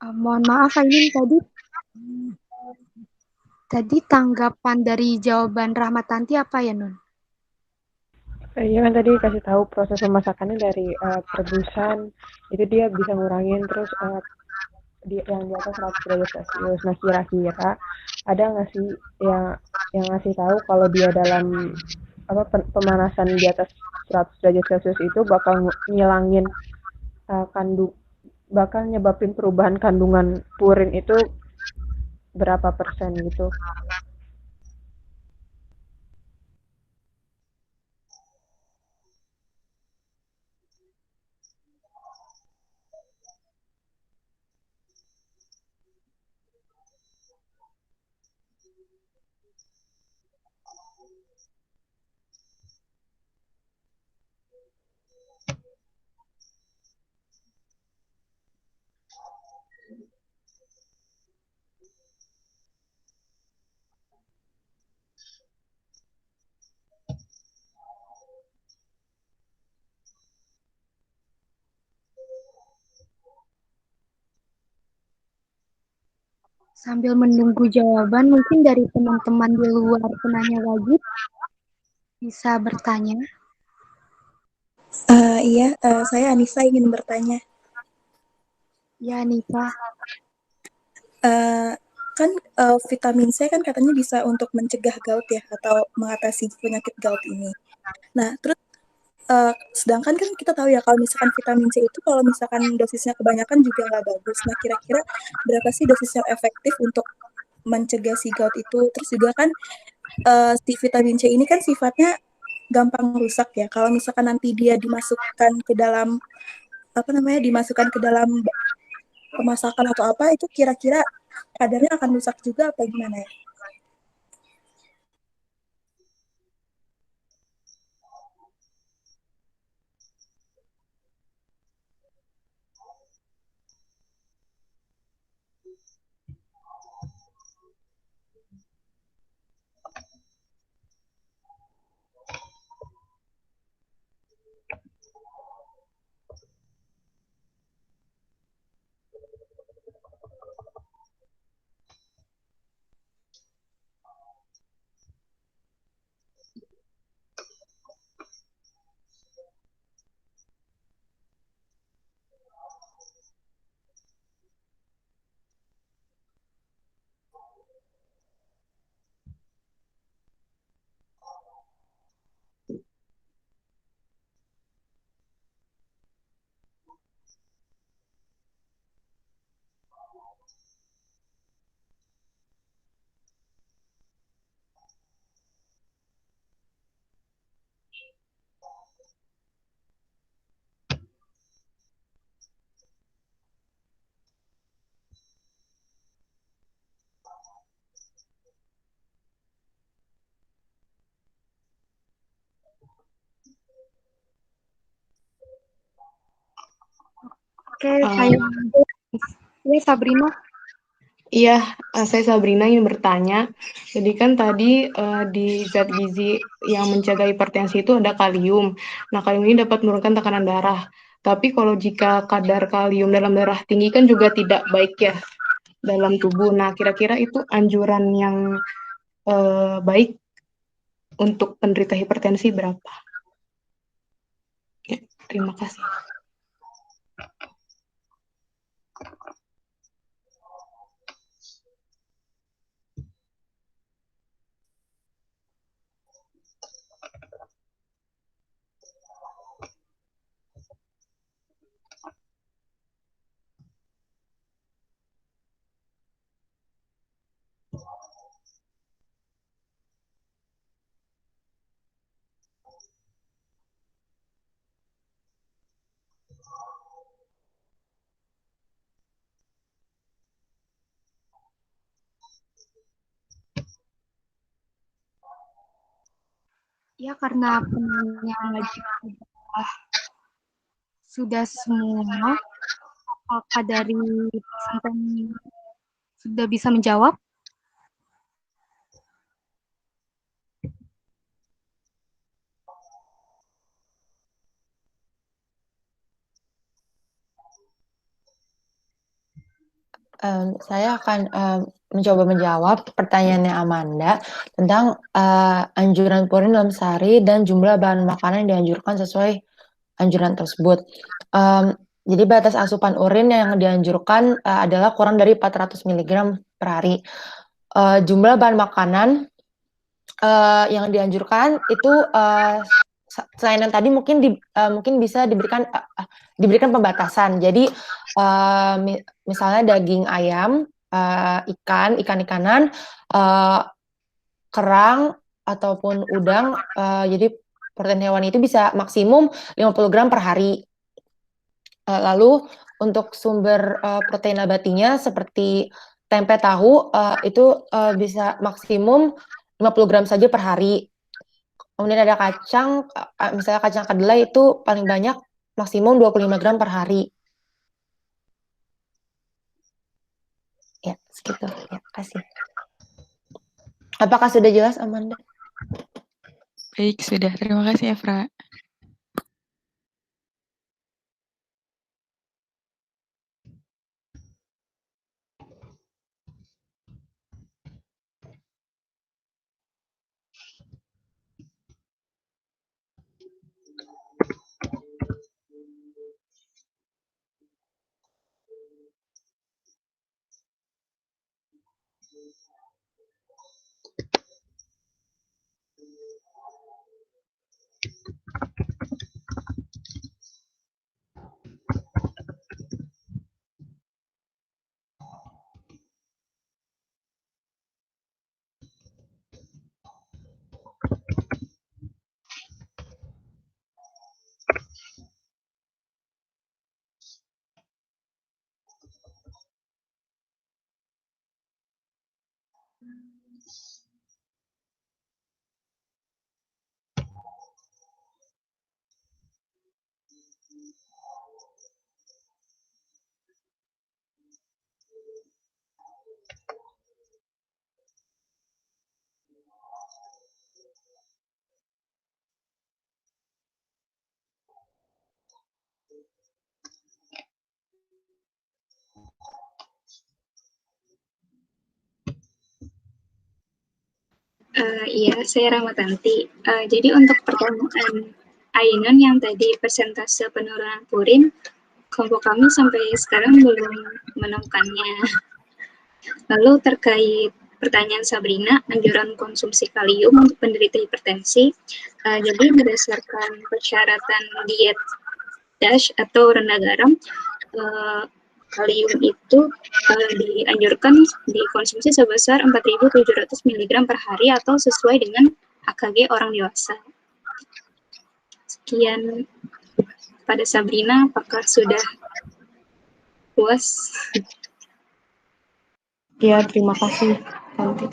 Mohon maaf Ainun, tadi tanggapan dari jawaban Rahmatanti apa ya Nun? Iya kan tadi kasih tahu proses pemasakannya dari perebusan itu dia bisa ngurangin terus yang di atas 100 derajat Celcius. Nah kira-kira ada nggak sih yang ngasih tahu kalau dia dalam apa pemanasan di atas 100 derajat Celcius itu bakal ngilangin kandung bakal nyebabin perubahan kandungan purin itu berapa persen gitu? Sambil menunggu jawaban, mungkin dari teman-teman di luar penanya wajib bisa bertanya. Iya, saya Anissa ingin bertanya. Ya, Nisa. Eh, kan vitamin C kan katanya bisa untuk mencegah gout ya, atau mengatasi penyakit gout ini. Nah, terus sedangkan kan kita tahu ya kalau misalkan vitamin C itu kalau misalkan dosisnya kebanyakan juga nggak bagus. Nah, kira-kira berapa sih dosis yang efektif untuk mencegah si gout itu? Terus juga kan si vitamin C ini kan sifatnya gampang rusak ya. Kalau misalkan nanti dia dimasukkan ke dalam dimasukkan ke dalam pemasakan atau apa, itu kira-kira kadarnya akan rusak juga apa gimana ya? Oke, saya Sabrina. Iya, saya Sabrina ingin bertanya. Jadi kan tadi di zat gizi yang mencegah hipertensi itu ada kalium. Nah, kalium ini dapat menurunkan tekanan darah. Tapi kalau jika kadar kalium dalam darah tinggi kan juga tidak baik ya dalam tubuh. Nah, kira-kira itu anjuran yang baik untuk penderita hipertensi berapa? Ya, terima kasih. Ya, karena penanya wajib sudah semua, apakah dari peserta sudah bisa menjawab? Saya akan mencoba menjawab pertanyaannya Amanda tentang anjuran purin dalam sehari dan jumlah bahan makanan yang dianjurkan sesuai anjuran tersebut. Jadi batas asupan urin yang dianjurkan adalah kurang dari 400 mg per hari. Jumlah bahan makanan yang dianjurkan itu selain yang tadi mungkin bisa diberikan pembatasan. Jadi misalnya daging ayam, ikan-ikanan, kerang ataupun udang. Jadi protein hewani itu bisa maksimum 50 gram per hari. Lalu untuk sumber protein nabatinya seperti tempe tahu itu bisa maksimum 50 gram saja per hari. Kemudian ada kacang, misalnya kacang kedelai itu paling banyak maksimum 25 gram per hari. Ya, segitu. Ya, kasih. Apakah sudah jelas, Amanda? Baik, sudah. Terima kasih, Efra. Iya, saya Rahmatanti. Jadi untuk pertanyaan Ainun yang tadi persentase penurunan purin, kelompok kami sampai sekarang belum menemukannya. Lalu terkait pertanyaan Sabrina, anjuran konsumsi kalium untuk penderita hipertensi, jadi berdasarkan persyaratan diet DASH atau rendah garam, kalium itu dianjurkan dikonsumsi sebesar 4.700 mg per hari atau sesuai dengan AKG orang dewasa. Sekian pada Sabrina, apakah sudah puas? Ya, terima kasih, Tanti.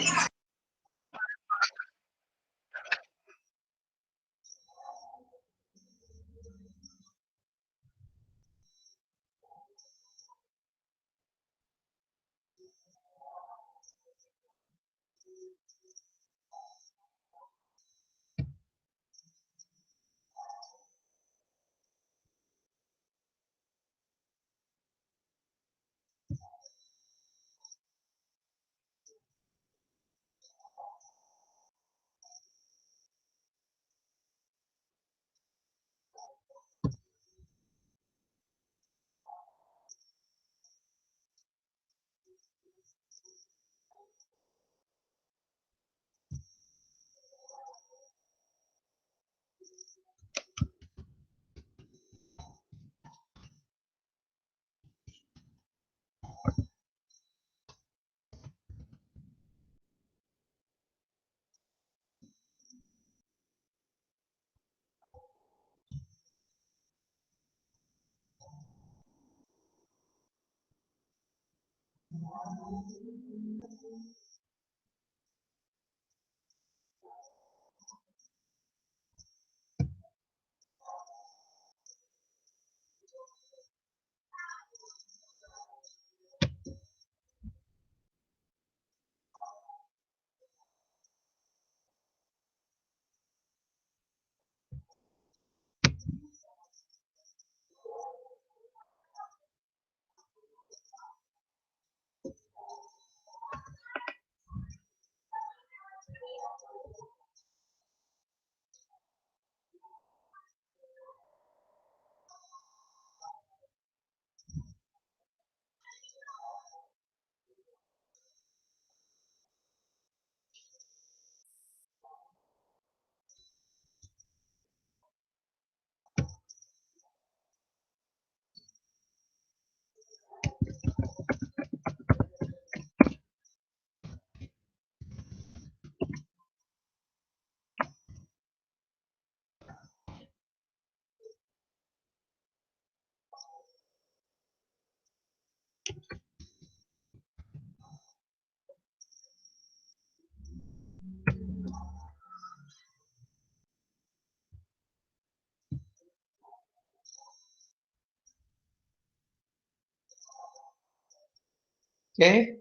Oke,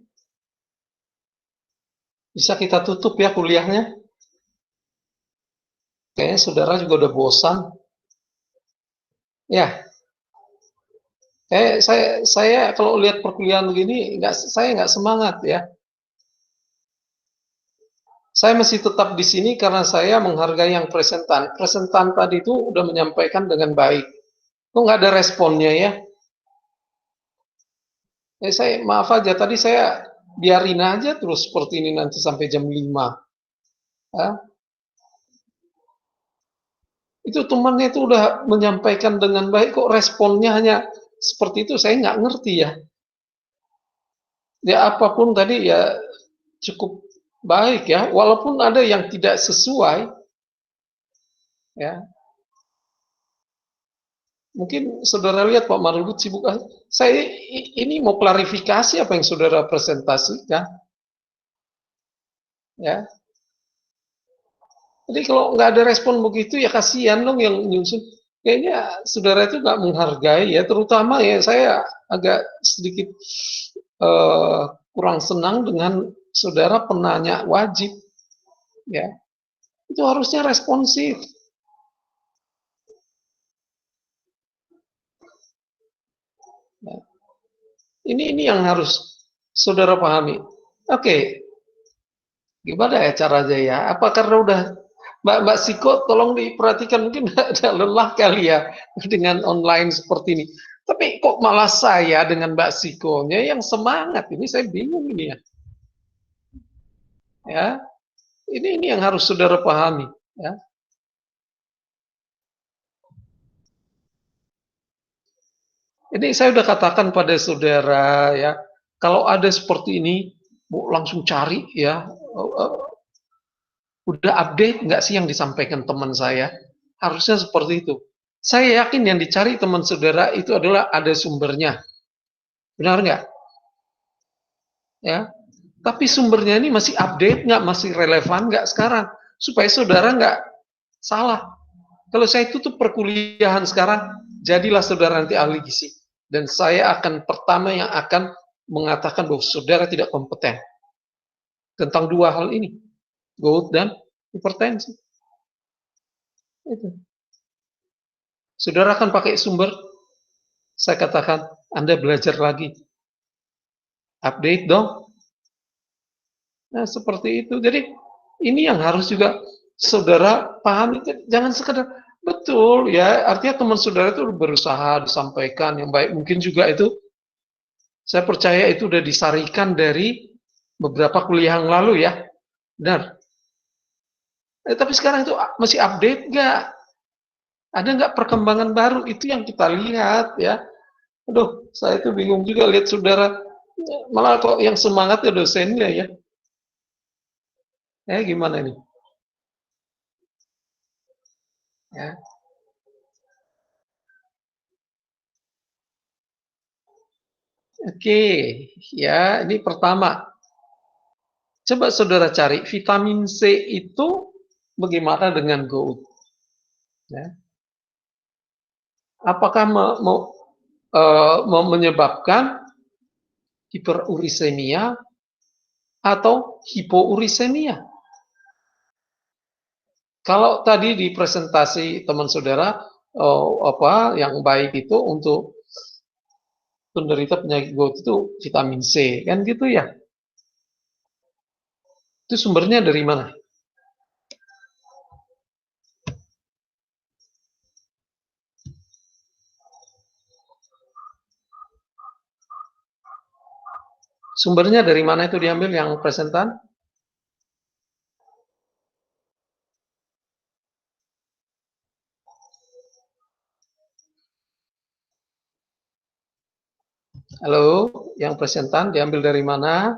bisa kita tutup ya kuliahnya. Kayaknya saudara juga udah bosan. Ya, saya kalau lihat perkuliahan begini, saya nggak semangat ya. Saya masih tetap di sini karena saya menghargai yang presentan. Presentan tadi itu udah menyampaikan dengan baik. Kok nggak ada responnya ya? Saya maaf aja, tadi saya biarin aja terus seperti ini nanti sampai jam 5. Ya. Itu temannya itu udah menyampaikan dengan baik, kok responnya hanya seperti itu, saya nggak ngerti ya. Ya apapun tadi ya cukup baik ya, walaupun ada yang tidak sesuai, ya. Mungkin saudara lihat Pak Marudut sibuk. Saya ini mau klarifikasi apa yang saudara presentasikan. ya. Jadi kalau nggak ada respon begitu ya kasihan dong yang nyusun. Kayaknya saudara itu nggak menghargai ya, terutama ya saya agak sedikit kurang senang dengan saudara penanya wajib, ya. Itu harusnya responsif. Ya. Ini yang harus saudara pahami. Oke, gimana ya caranya ya? Apa karena udah Mbak Siko tolong diperhatikan, mungkin ada lelah kali ya dengan online seperti ini. Tapi kok malah saya dengan Mbak Sikonya yang semangat, ini saya bingung ini ya. Ya, ini yang harus saudara pahami. Ya. Ini saya udah katakan pada saudara ya, kalau ada seperti ini, Bu langsung cari ya. Udah update nggak sih yang disampaikan teman saya? Harusnya seperti itu. Saya yakin yang dicari teman saudara itu adalah ada sumbernya. Benar nggak? Ya. Tapi sumbernya ini masih update nggak, masih relevan nggak sekarang? Supaya saudara nggak salah. Kalau saya tutup perkuliahan sekarang, jadilah saudara nanti ahli gizi. Dan saya akan pertama yang akan mengatakan bahwa saudara tidak kompeten. Tentang dua hal ini. GOUT dan hipertensi. Itu. Saudara akan pakai sumber, saya katakan, Anda belajar lagi. Update dong. Nah, seperti itu. Jadi, ini yang harus juga saudara pahami. Jangan sekedar, betul ya, artinya teman saudara itu berusaha disampaikan yang baik. Mungkin juga itu, saya percaya itu udah disarikan dari beberapa kuliah yang lalu ya. Benar. Tapi sekarang itu masih update nggak? Ada nggak perkembangan baru? Itu yang kita lihat ya. Aduh, saya itu bingung juga lihat saudara. Malah kok yang semangat ya dosennya ya. Gimana nih? Ya. Oke, ya ini pertama. Coba saudara cari vitamin C itu bagaimana dengan GOUT? Ya. Apakah menyebabkan hiperurisemia atau hipourisemia? Kalau tadi di presentasi teman saudara yang baik itu untuk penderita penyakit GOUT itu vitamin C, kan gitu ya? Itu sumbernya dari mana? Sumbernya dari mana itu diambil yang presentan? Halo, yang presentan diambil dari mana?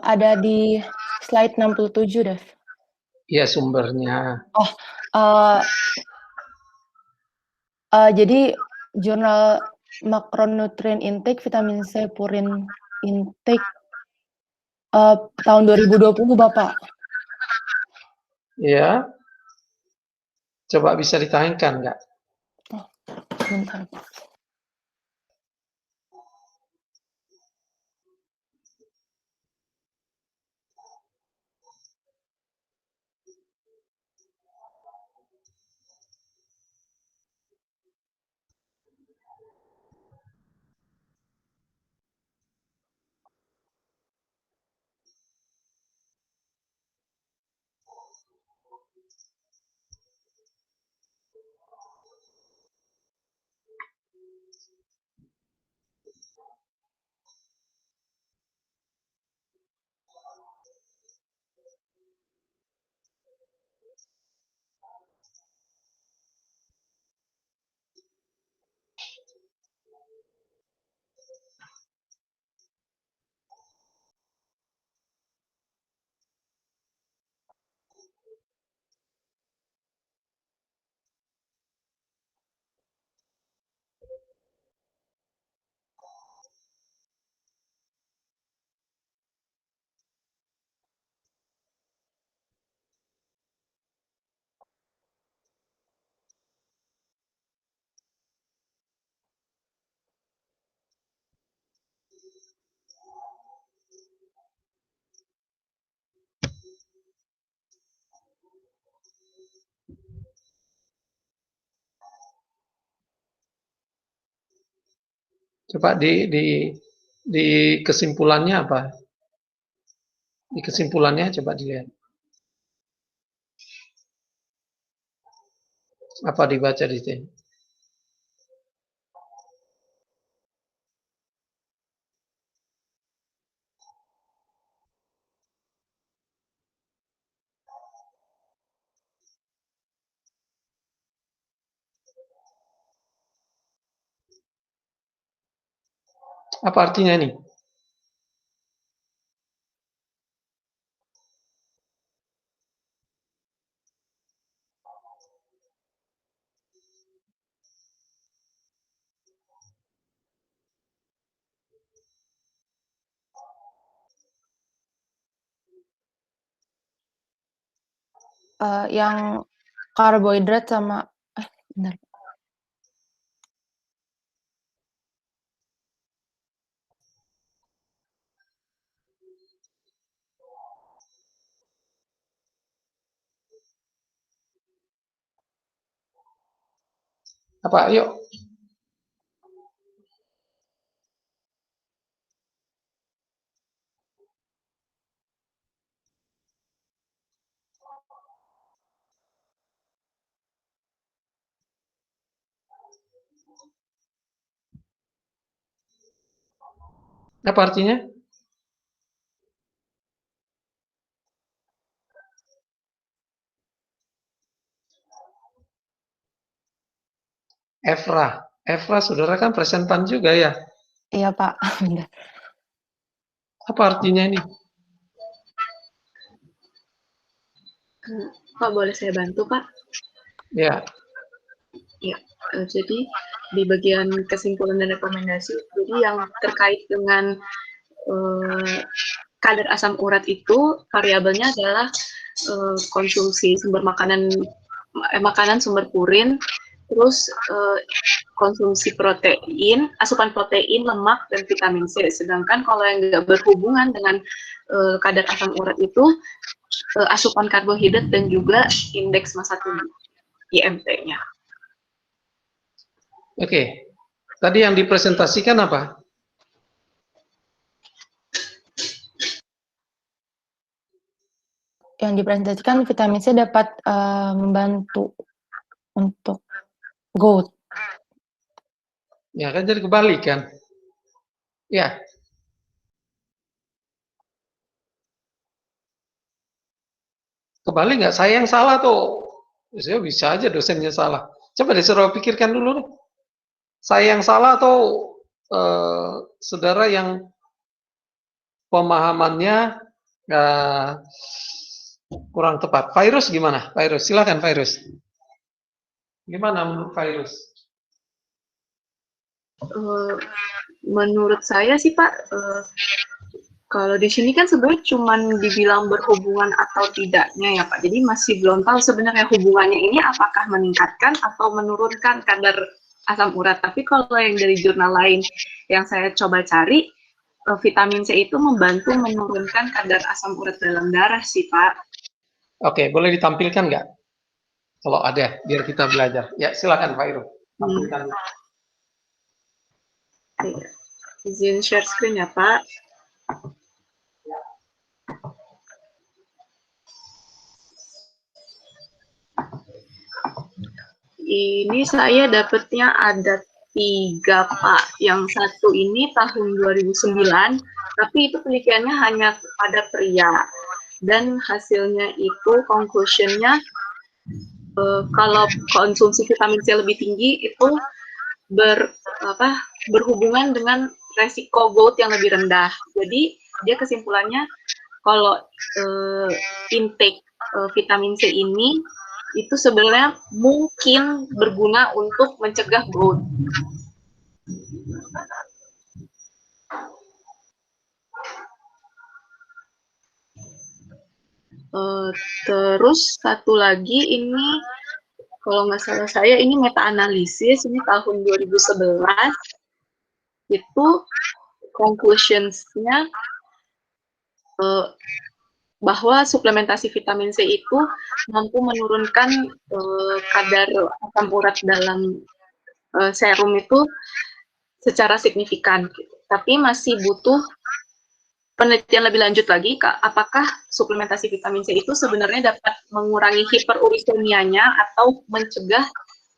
Ada di slide 67, Dev. Iya, sumbernya. Oh, jadi jurnal macronutrient intake, vitamin C, purin intake tahun 2020, Bapak. Iya. Coba bisa ditayangkan nggak? Oh, bentar. Coba di kesimpulannya apa? Di kesimpulannya coba dilihat. Apa dibaca di sini? Apa artinya ini? Yang karbohidrat sama bentar. Apa? Yuk. Apa artinya? Efra, saudara kan presentan juga ya? Iya Pak. Bentar. Apa artinya ini? Pak, boleh saya bantu, Pak? Ya. Ya, jadi di bagian kesimpulan dan rekomendasi, jadi yang terkait dengan kadar asam urat itu variabelnya adalah konsumsi sumber makanan sumber purin, terus konsumsi protein, asupan protein, lemak, dan vitamin C. Sedangkan kalau yang nggak berhubungan dengan kadar asam urat itu asupan karbohidrat dan juga indeks massa tubuh IMT-nya. Oke. Tadi yang dipresentasikan apa? Yang dipresentasikan vitamin C dapat membantu untuk gout. Ya kan jadi kebalikan. Ya. Kebalik nggak? Saya yang salah tuh. Saya bisa aja dosennya salah. Coba disuruh pikirkan dulu deh. Saya yang salah atau saudara yang pemahamannya kurang tepat. Virus gimana? Virus, silakan Virus. Gimana menurut Virus? Menurut saya sih Pak, kalau di sini kan sebenarnya cuma dibilang berhubungan atau tidaknya ya Pak. Jadi masih belum tahu sebenarnya hubungannya ini apakah meningkatkan atau menurunkan kadar asam urat. Tapi kalau yang dari jurnal lain yang saya coba cari, vitamin C itu membantu menurunkan kadar asam urat dalam darah sih Pak. Oke, boleh ditampilkan nggak? Kalau ada, biar kita belajar. Ya, silakan Pak Iru. Tampilkan. Izin share screen ya Pak. Ini saya dapatnya ada 3 Pak. Yang satu ini tahun 2009, tapi itu penelitiannya hanya pada pria. Dan hasilnya itu conclusion-nya kalau konsumsi vitamin C lebih tinggi itu berhubungan dengan resiko gout yang lebih rendah. Jadi dia kesimpulannya kalau intake vitamin C ini itu sebenarnya mungkin berguna untuk mencegah gout. Terus satu lagi ini kalau nggak salah saya ini meta-analisis ini tahun 2011 itu conclusions-nya bahwa suplementasi vitamin C itu mampu menurunkan kadar asam urat dalam serum itu secara signifikan. Gitu. Tapi masih butuh penelitian lebih lanjut lagi, apakah suplementasi vitamin C itu sebenarnya dapat mengurangi hiperurikemianya atau mencegah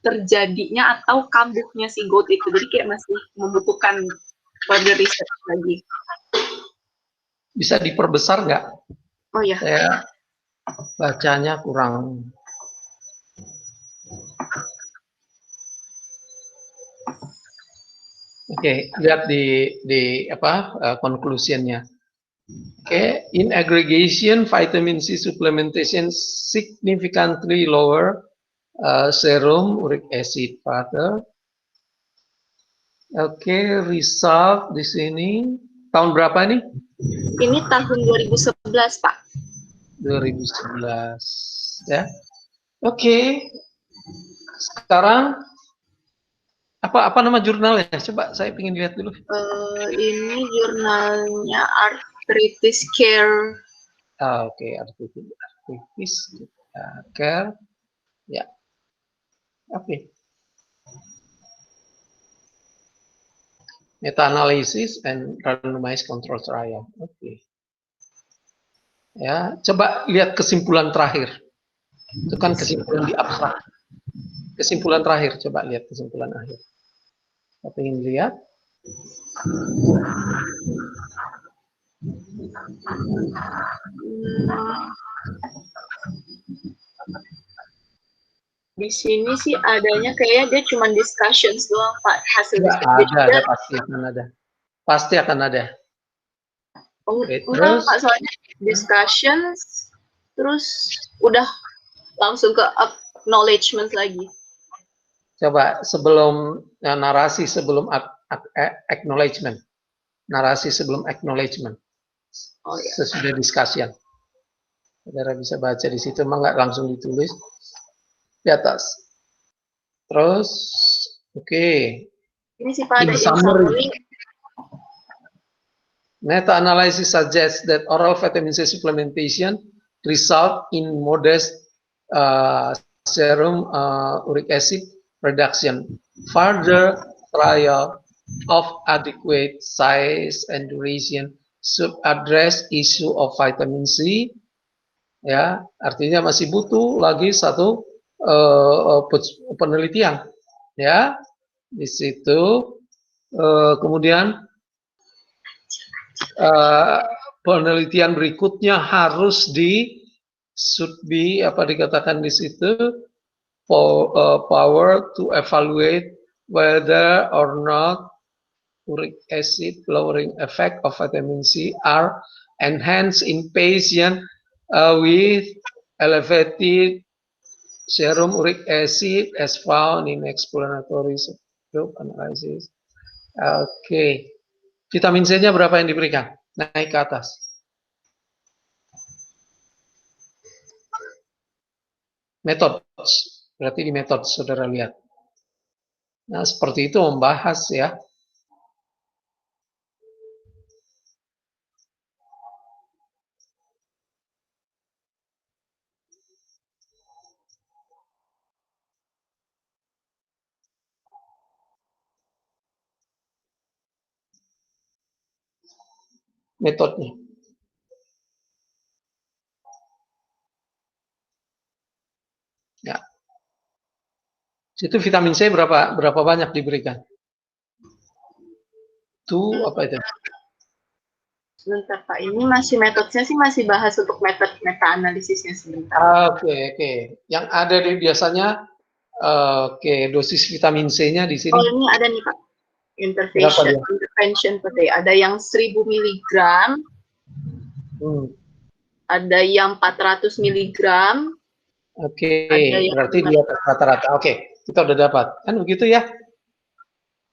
terjadinya atau kambuhnya si gout itu. Jadi kayak masih membutuhkan further research lagi. Bisa diperbesar nggak? Oh ya. Saya bacanya kurang. Oke, lihat di apa conclusionnya. Okay, in aggregation, vitamin C supplementation significantly lower serum uric acid further. Oke, result di sini tahun berapa nih? Ini tahun 2011, Pak. 2011, ya. Oke. Sekarang apa nama jurnalnya? Coba saya ingin lihat dulu. Ini jurnalnya Arthritis Care. Oke, Arthritis Care. Ya. Oke. Meta-analysis and randomized control trial. Oke. Ya, coba lihat kesimpulan terakhir. Itu kan kesimpulan di abstrak. Kesimpulan terakhir, coba lihat kesimpulan akhir. Saya ingin lihat. Di sini sih adanya kayaknya dia cuma discussions doang, Pak. Hasil ada, pasti akan ada. Pasti akan ada. Oh, enggak, Pak, soalnya discussions, terus udah langsung ke acknowledgement lagi. Coba sebelum narasi sebelum acknowledgement. Narasi sebelum acknowledgement. Oh, ya. Sesudah discussion. Saudara bisa baca di situ, emang nggak langsung ditulis di atas. Terus, oke. Ini sih Pak ada summary. Meta-analysis suggests that oral vitamin C supplementation result in modest serum uric acid reduction. Further trial of adequate size and duration should address issue of vitamin C. Ya, artinya masih butuh lagi satu penelitian. Ya, di situ kemudian penelitian berikutnya harus should be apa dikatakan di situ power to evaluate whether or not uric acid lowering effect of vitamin C are enhanced in patient with elevated serum uric acid as found in exploratory subgroup analysis. Oke. Vitamin C-nya berapa yang diberikan? Naik ke atas. Metode. Berarti di metode saudara lihat. Nah, seperti itu membahas ya. Metodenya. Ya. Situ vitamin C berapa banyak diberikan? Itu apa itu? Sebentar Pak, ini metodenya sih masih bahas untuk metode meta-analisisnya sebentar. Oke. Yang ada di biasanya dosis vitamin C-nya di sini. Oh, ini ada nih Pak. Intervention per day. Ada yang 1000 mg. Ada yang 400 mg. Oke, berarti dia rata-rata. Oke, kita udah dapat. Kan begitu ya?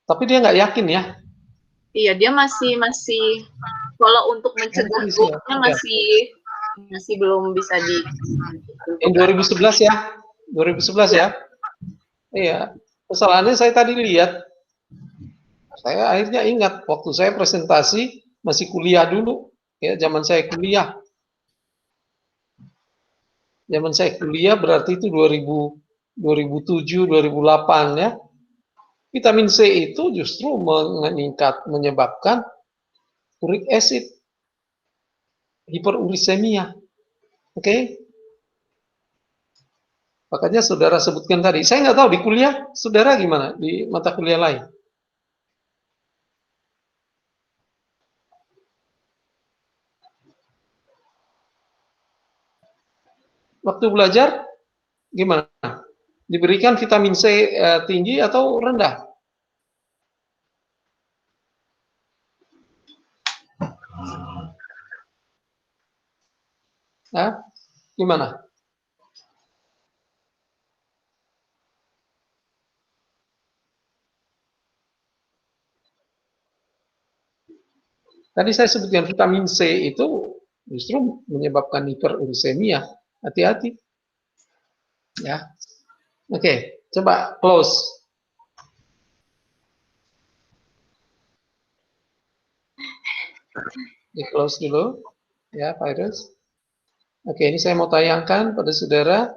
Tapi dia nggak yakin ya? Iya, dia masih kalau untuk mencegah goutnya masih belum bisa di. Yang 2011 ya? 2011 ya? Iya. Kesalahannya saya tadi lihat. Saya akhirnya ingat waktu saya presentasi masih kuliah dulu. Ya, zaman saya kuliah. Zaman saya kuliah berarti itu 2007, 2008 ya. vitamin C itu justru menyebabkan uric acid, hiperurisemia. Oke? Makanya saudara sebutkan tadi. Saya nggak tahu di kuliah, saudara gimana? Di mata kuliah lain. Waktu belajar, gimana? Diberikan vitamin C tinggi atau rendah? Hah? Gimana? Tadi saya sebutkan vitamin C itu justru menyebabkan hiperursemia. Hati-hati. Ya. Oke, coba close. Di close dulu. Ya, virus. Oke, ini saya mau tayangkan pada saudara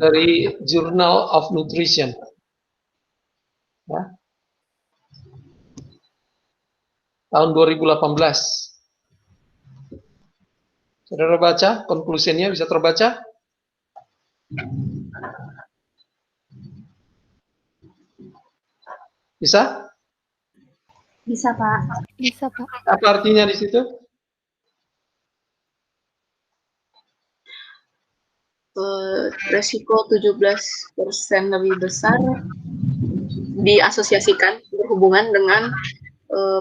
dari Journal of Nutrition. Ya. Tahun 2018. Saudara baca, konklusinya bisa terbaca? Bisa? Bisa, Pak. Bisa, Pak. Apa artinya di situ? Resiko 17% lebih besar diasosiasikan berhubungan dengan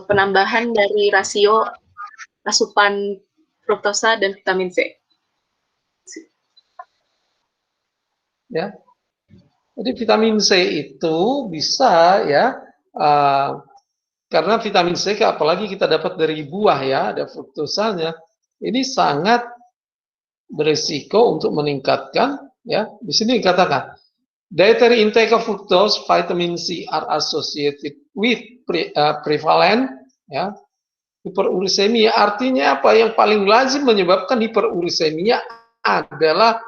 penambahan dari rasio asupan fruktosa dan vitamin C. Ya. Jadi vitamin C itu bisa ya, karena vitamin C apalagi kita dapat dari buah ya, ada fruktosanya, ini sangat berisiko untuk meningkatkan ya. Di sini dikatakan dietary intake of fructose, vitamin C are associated with prevalent ya hiperurisemia. Artinya apa? Yang paling lazim menyebabkan hiperurisemia adalah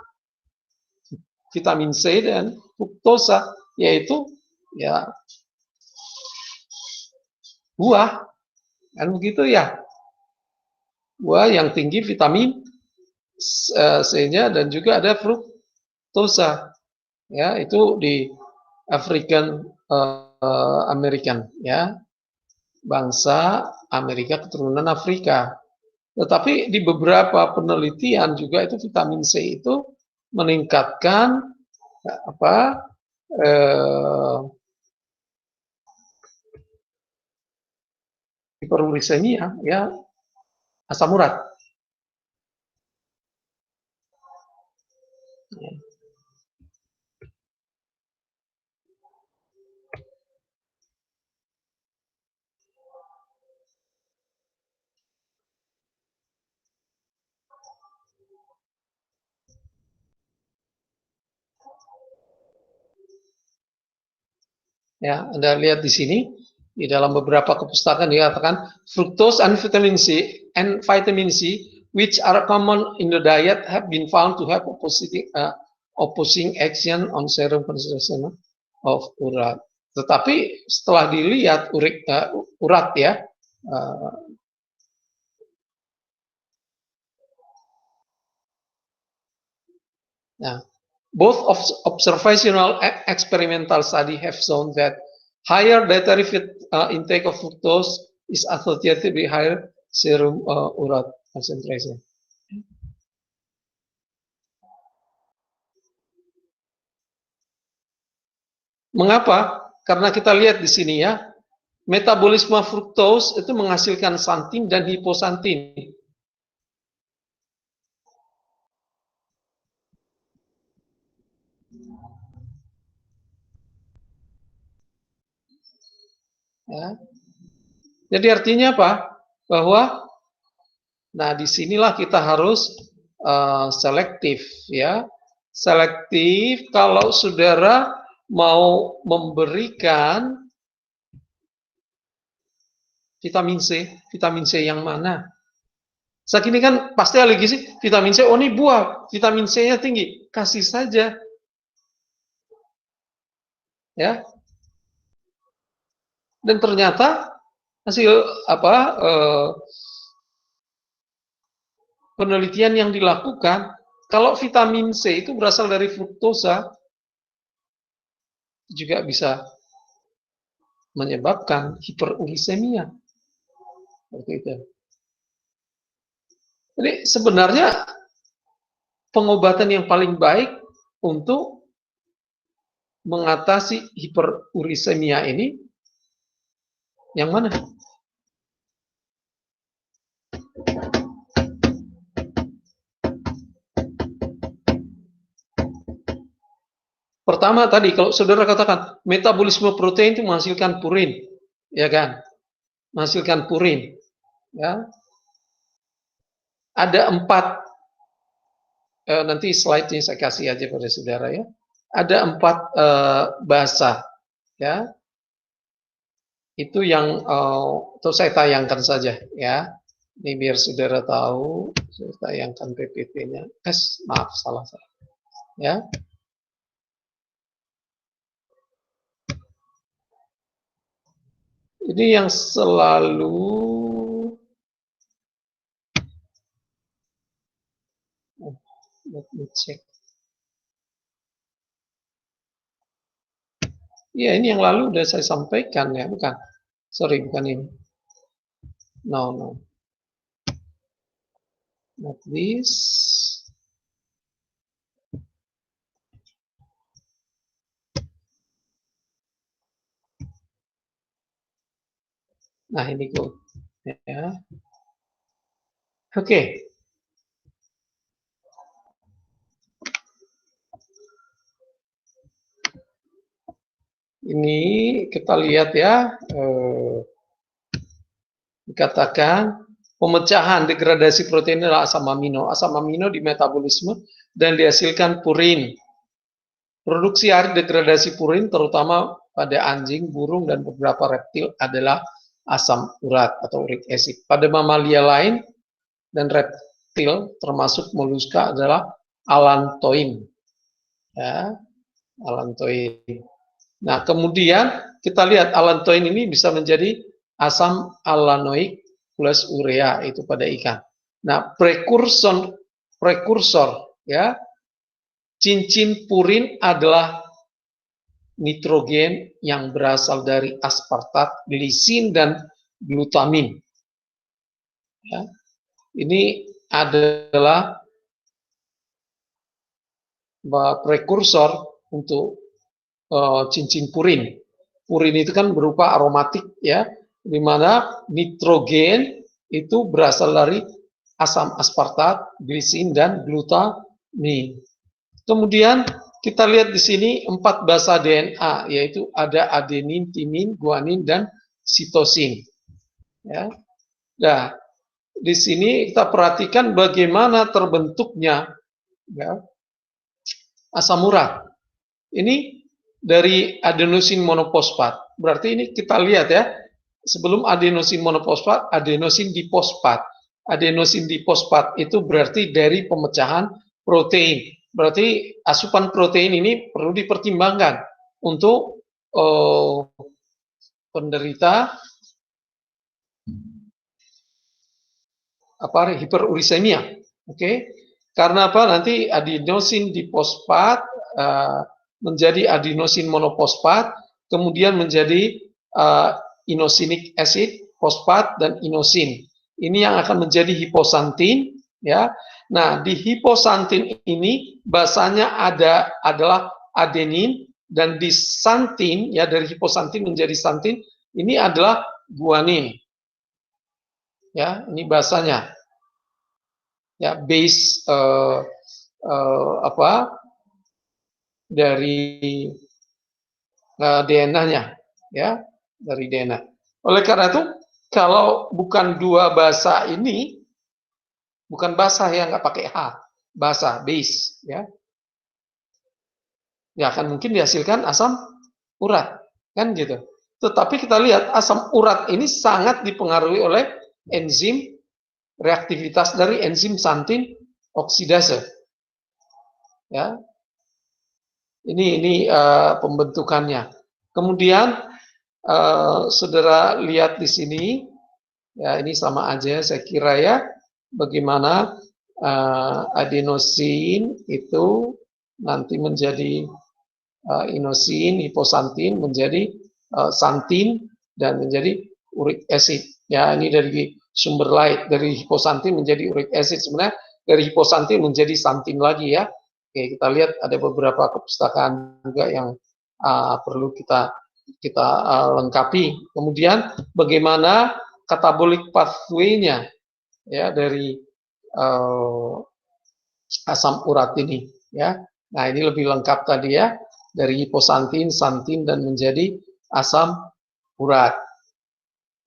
vitamin C dan fruktosa, yaitu ya buah, kan begitu ya, buah yang tinggi vitamin C-nya dan juga ada fruktosa, ya itu di African American, ya bangsa Amerika keturunan Afrika. Tetapi di beberapa penelitian juga itu vitamin C itu meningkatkan hiperurisemia ya, asam urat. Ya, Anda lihat di sini di dalam beberapa kepustakaan dikatakan fructose and vitamin C which are common in the diet have been found to have opposing action on serum concentration of urat. Tetapi setelah dilihat urat ya, nah, both of observational and experimental study have shown that higher dietary intake of fructose is associated with higher serum urat concentration. Mengapa? Karena kita lihat di sini ya, metabolisme fructose itu menghasilkan xanthin dan hipoxanthin. Ya. Jadi artinya apa? Bahwa, nah disinilah kita harus selektif ya. Selektif kalau saudara mau memberikan vitamin C yang mana? Saat ini kan pasti alergi sih, vitamin C, oh ini buah, vitamin C-nya tinggi, kasih saja. ya. Dan ternyata hasil penelitian yang dilakukan, kalau vitamin C itu berasal dari fruktosa, juga bisa menyebabkan hiperurisemia. Seperti itu. Jadi sebenarnya pengobatan yang paling baik untuk mengatasi hiperurisemia ini yang mana? Pertama tadi, kalau saudara katakan metabolisme protein itu menghasilkan purin, ya kan? Menghasilkan purin, ya. Ada 4, nanti slide-nya saya kasih aja pada saudara ya. Ada 4 bahasa, ya. Itu yang atau saya tayangkan saja, ya. Ini biar saudara tahu, saya tayangkan PPT-nya. Maaf, salah. Ya. Ini yang selalu let me check. Ya, ini yang lalu udah saya sampaikan ya, bukan? Sorry, bukan ini. No. Not this. Nah, ini good. Ya. Oke. Ini kita lihat ya, dikatakan pemecahan degradasi protein adalah asam amino. Asam amino di metabolisme dan dihasilkan purin. Produksi air degradasi purin terutama pada anjing, burung, dan beberapa reptil adalah asam urat atau uric acid. Pada mamalia lain dan reptil termasuk moluska adalah alantoin. Ya, alantoin. Nah, kemudian kita lihat alantoin ini bisa menjadi asam alanoik plus urea itu pada ikan. Nah, prekursor ya, cincin purin adalah nitrogen yang berasal dari aspartat, glisin, dan glutamin. Ya. Ini adalah prekursor untuk cincin purin. Purin itu kan berupa aromatik ya, di mana nitrogen itu berasal dari asam aspartat, glisin, dan glutamin. Kemudian kita lihat di sini 4 basa DNA, yaitu ada adenin, timin, guanin, dan sitosin. Ya. Nah, di sini kita perhatikan bagaimana terbentuknya ya, asam urat. Ini dari adenosin monoposfat. Berarti ini kita lihat ya, sebelum adenosin monoposfat, adenosin difosfat. Adenosin difosfat itu berarti dari pemecahan protein. Berarti asupan protein ini perlu dipertimbangkan untuk penderita hiperurisemia. Oke. Karena apa? Nanti adenosin difosfat menjadi adenosin monoposfat, kemudian menjadi inosinic acid, fosfat, dan inosin. Ini yang akan menjadi hiposantin, ya. Nah, di hiposantin ini basanya adalah adenin, dan di santin, ya, dari hiposantin menjadi santin, ini adalah guanin. Ya, ini basanya. Ya, base dari DNA-nya, ya, dari DNA. Oleh karena itu, kalau bukan 2 basa ini, bukan basa yang nggak pakai H, basa, base, ya, akan mungkin dihasilkan asam urat, kan gitu. Tetapi kita lihat asam urat ini sangat dipengaruhi oleh enzim, reaktivitas dari enzim santin oksidase, ya. Ini pembentukannya. Kemudian saudara lihat di sini, ya ini sama aja saya kira ya, bagaimana adenosin itu nanti menjadi inosin, hiposantin menjadi santin dan menjadi uric acid. Ya, ini dari sumber lain, dari hiposantin menjadi uric acid, sebenarnya dari hiposantin menjadi santin lagi ya. Oke, kita lihat ada beberapa kepustakaan juga yang perlu kita lengkapi. Kemudian bagaimana catabolic pathway-nya ya dari asam urat ini ya. Nah, ini lebih lengkap tadi ya, dari hiposantin, santin dan menjadi asam urat.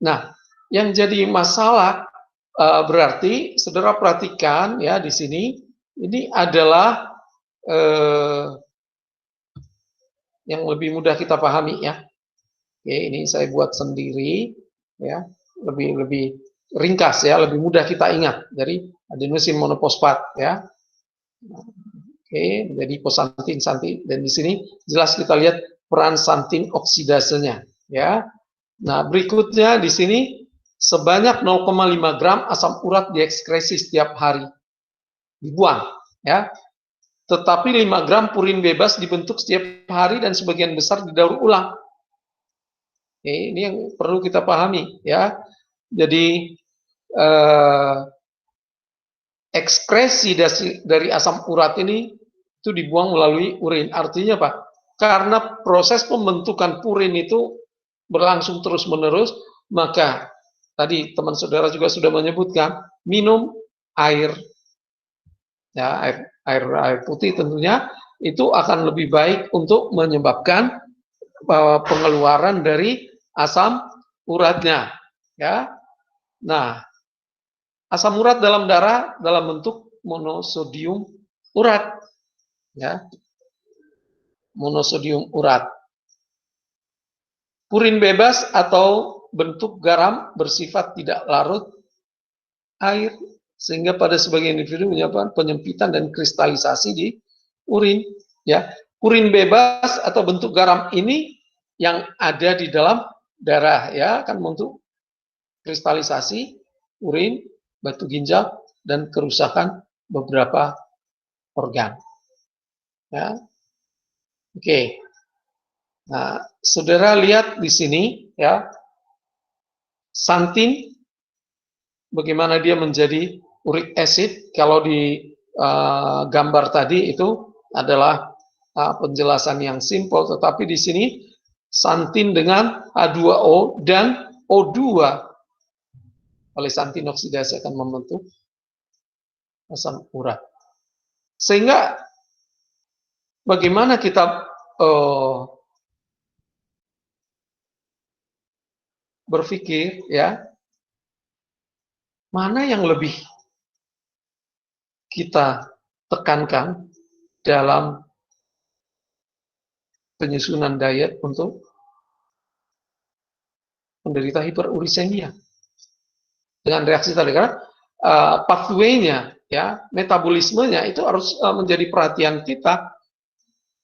Nah, yang jadi masalah berarti saudara perhatikan ya di sini, ini adalah yang lebih mudah kita pahami ya. Oke, ini saya buat sendiri ya, lebih ringkas ya, lebih mudah kita ingat dari adenosin monofosfat ya. Oke, menjadi hiposantin, santin, dan di sini jelas kita lihat peran santin oksidasenya ya. Nah, berikutnya di sini sebanyak 0,5 gram asam urat diekskresi setiap hari dibuang ya. Tetapi 5 gram purin bebas dibentuk setiap hari dan sebagian besar didaur ulang. Oke, ini yang perlu kita pahami ya. Jadi ekskresi dari asam urat ini itu dibuang melalui urin. Artinya apa? Karena proses pembentukan purin itu berlangsung terus-menerus, maka tadi teman saudara juga sudah menyebutkan minum air. Ya, air putih tentunya itu akan lebih baik untuk menyebabkan pengeluaran dari asam uratnya ya. Nah, asam urat dalam darah dalam bentuk monosodium urat ya. Monosodium urat. Purin bebas atau bentuk garam bersifat tidak larut air, sehingga pada sebagian individu menyebabkan penyempitan dan kristalisasi di urin ya. Purin bebas atau bentuk garam ini yang ada di dalam darah ya, akan membentuk kristalisasi urin, batu ginjal dan kerusakan beberapa organ ya. Oke. Nah, saudara lihat di sini ya, santin bagaimana dia menjadi uric acid. Kalau di gambar tadi itu adalah penjelasan yang simpel, tetapi di sini santin dengan H2O dan O2 oleh santin oksidasi akan membentuk asam urat. Sehingga bagaimana kita berpikir ya, mana yang lebih kita tekankan dalam penyusunan diet untuk penderita hiperurisemia dengan reaksi tadi, karena pathway-nya ya, metabolismenya itu harus menjadi perhatian kita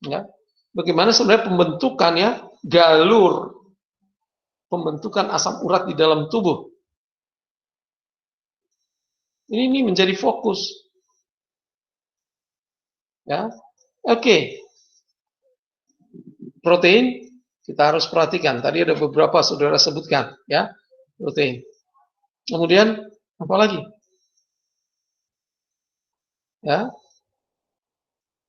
ya. Bagaimana sebenarnya pembentukannya, galur pembentukan asam urat di dalam tubuh. Ini menjadi fokus. Ya. Oke. Protein kita harus perhatikan. Tadi ada beberapa saudara sebutkan, ya. Protein. Kemudian apa lagi? Ya.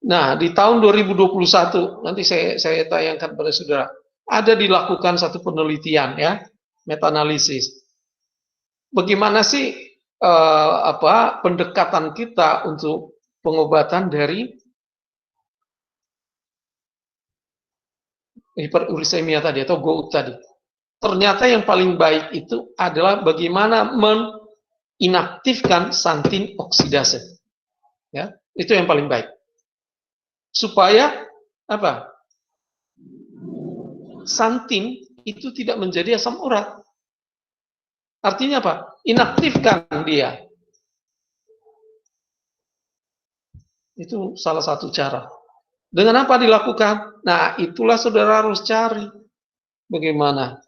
Nah, di tahun 2021 nanti saya tayangkan pada saudara. Ada dilakukan satu penelitian ya, meta-analisis. Bagaimana sih pendekatan kita untuk pengobatan dari hiperurisemia tadi atau GOUT tadi? Ternyata yang paling baik itu adalah bagaimana menginaktifkan santin oksidase. Ya, itu yang paling baik. Supaya apa? Santin itu tidak menjadi asam urat. Artinya apa? Inaktifkan dia. Itu salah satu cara. Dengan apa dilakukan? Nah, itulah saudara harus cari. bagaimana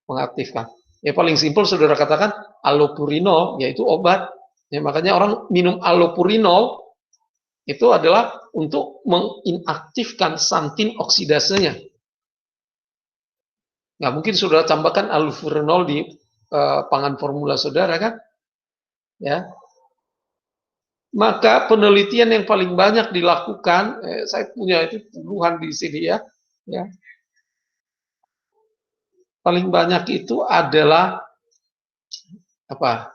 mengaktifkan? Ya paling simpel saudara katakan allopurinol, yaitu obat. Ya, makanya orang minum allopurinol itu adalah untuk menginaktifkan santin oksidasenya. Nggak mungkin saudara tambahkan allopurinol di pangan formula saudara kan? Ya. Maka penelitian yang paling banyak dilakukan, saya punya itu puluhan di sini ya. Paling banyak itu adalah apa?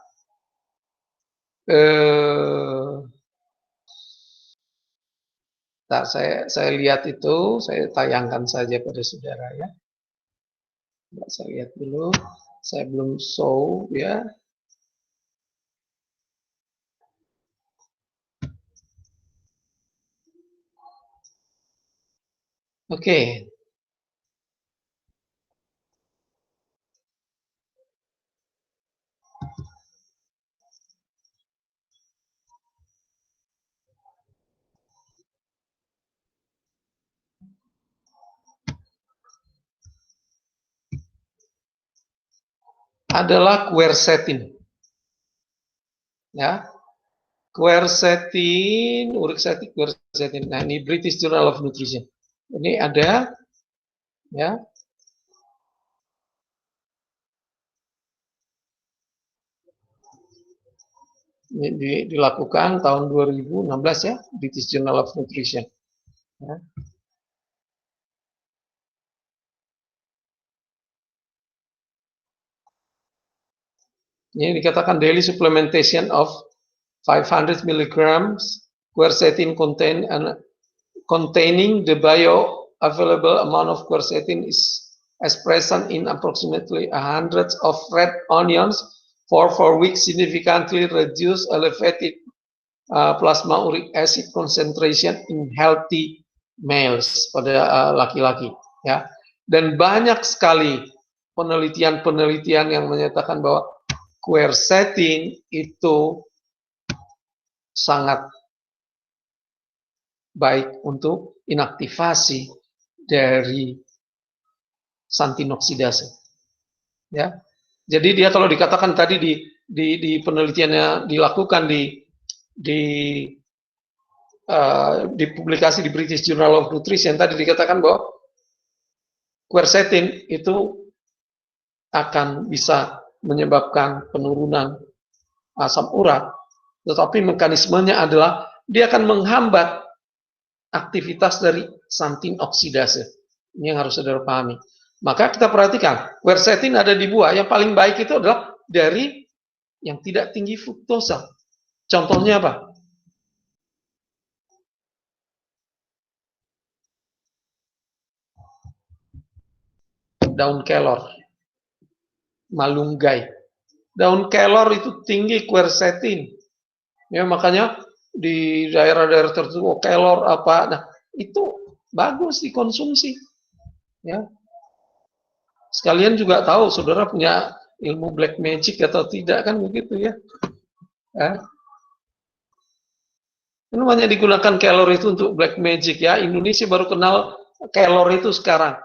Saya lihat itu, saya tayangkan saja pada saudara ya. Saya lihat dulu, saya belum show ya. Oke. Adalah quercetin. Ya. Quercetin, uric acid quercetin. Nah, ini British Journal of Nutrition. Ini ada ya. Ini dilakukan tahun 2016 ya, British Journal of Nutrition. Ya. Ini dikatakan daily supplementation of 500 milligrams quercetin containing the bioavailable amount of quercetin is as present in approximately 100 of red onions for 4 weeks significantly reduce elevated plasma uric acid concentration in healthy males pada laki-laki ya. Dan banyak sekali penelitian-penelitian yang menyatakan bahwa quercetin itu sangat baik untuk inaktivasi dari santin oksidase. Ya. Jadi dia kalau dikatakan tadi di penelitiannya dilakukan di publikasi di British Journal of Nutrition tadi dikatakan bahwa quercetin itu akan bisa menyebabkan penurunan asam urat, tetapi mekanismenya adalah dia akan menghambat aktivitas dari santin oksidase. Ini yang harus saudara pahami. Maka kita perhatikan, quercetin ada di buah. Yang paling baik itu adalah dari yang tidak tinggi fruktosa. Contohnya apa? Daun kelor, malunggai. Daun kelor itu tinggi quercetin. Ya, makanya di daerah-daerah tertentu kelor apa, nah itu bagus dikonsumsi. Ya. Sekalian juga tahu saudara punya ilmu black magic atau tidak kan begitu ya. Ya. Namanya digunakan kelor itu untuk black magic ya. Indonesia baru kenal kelor itu sekarang.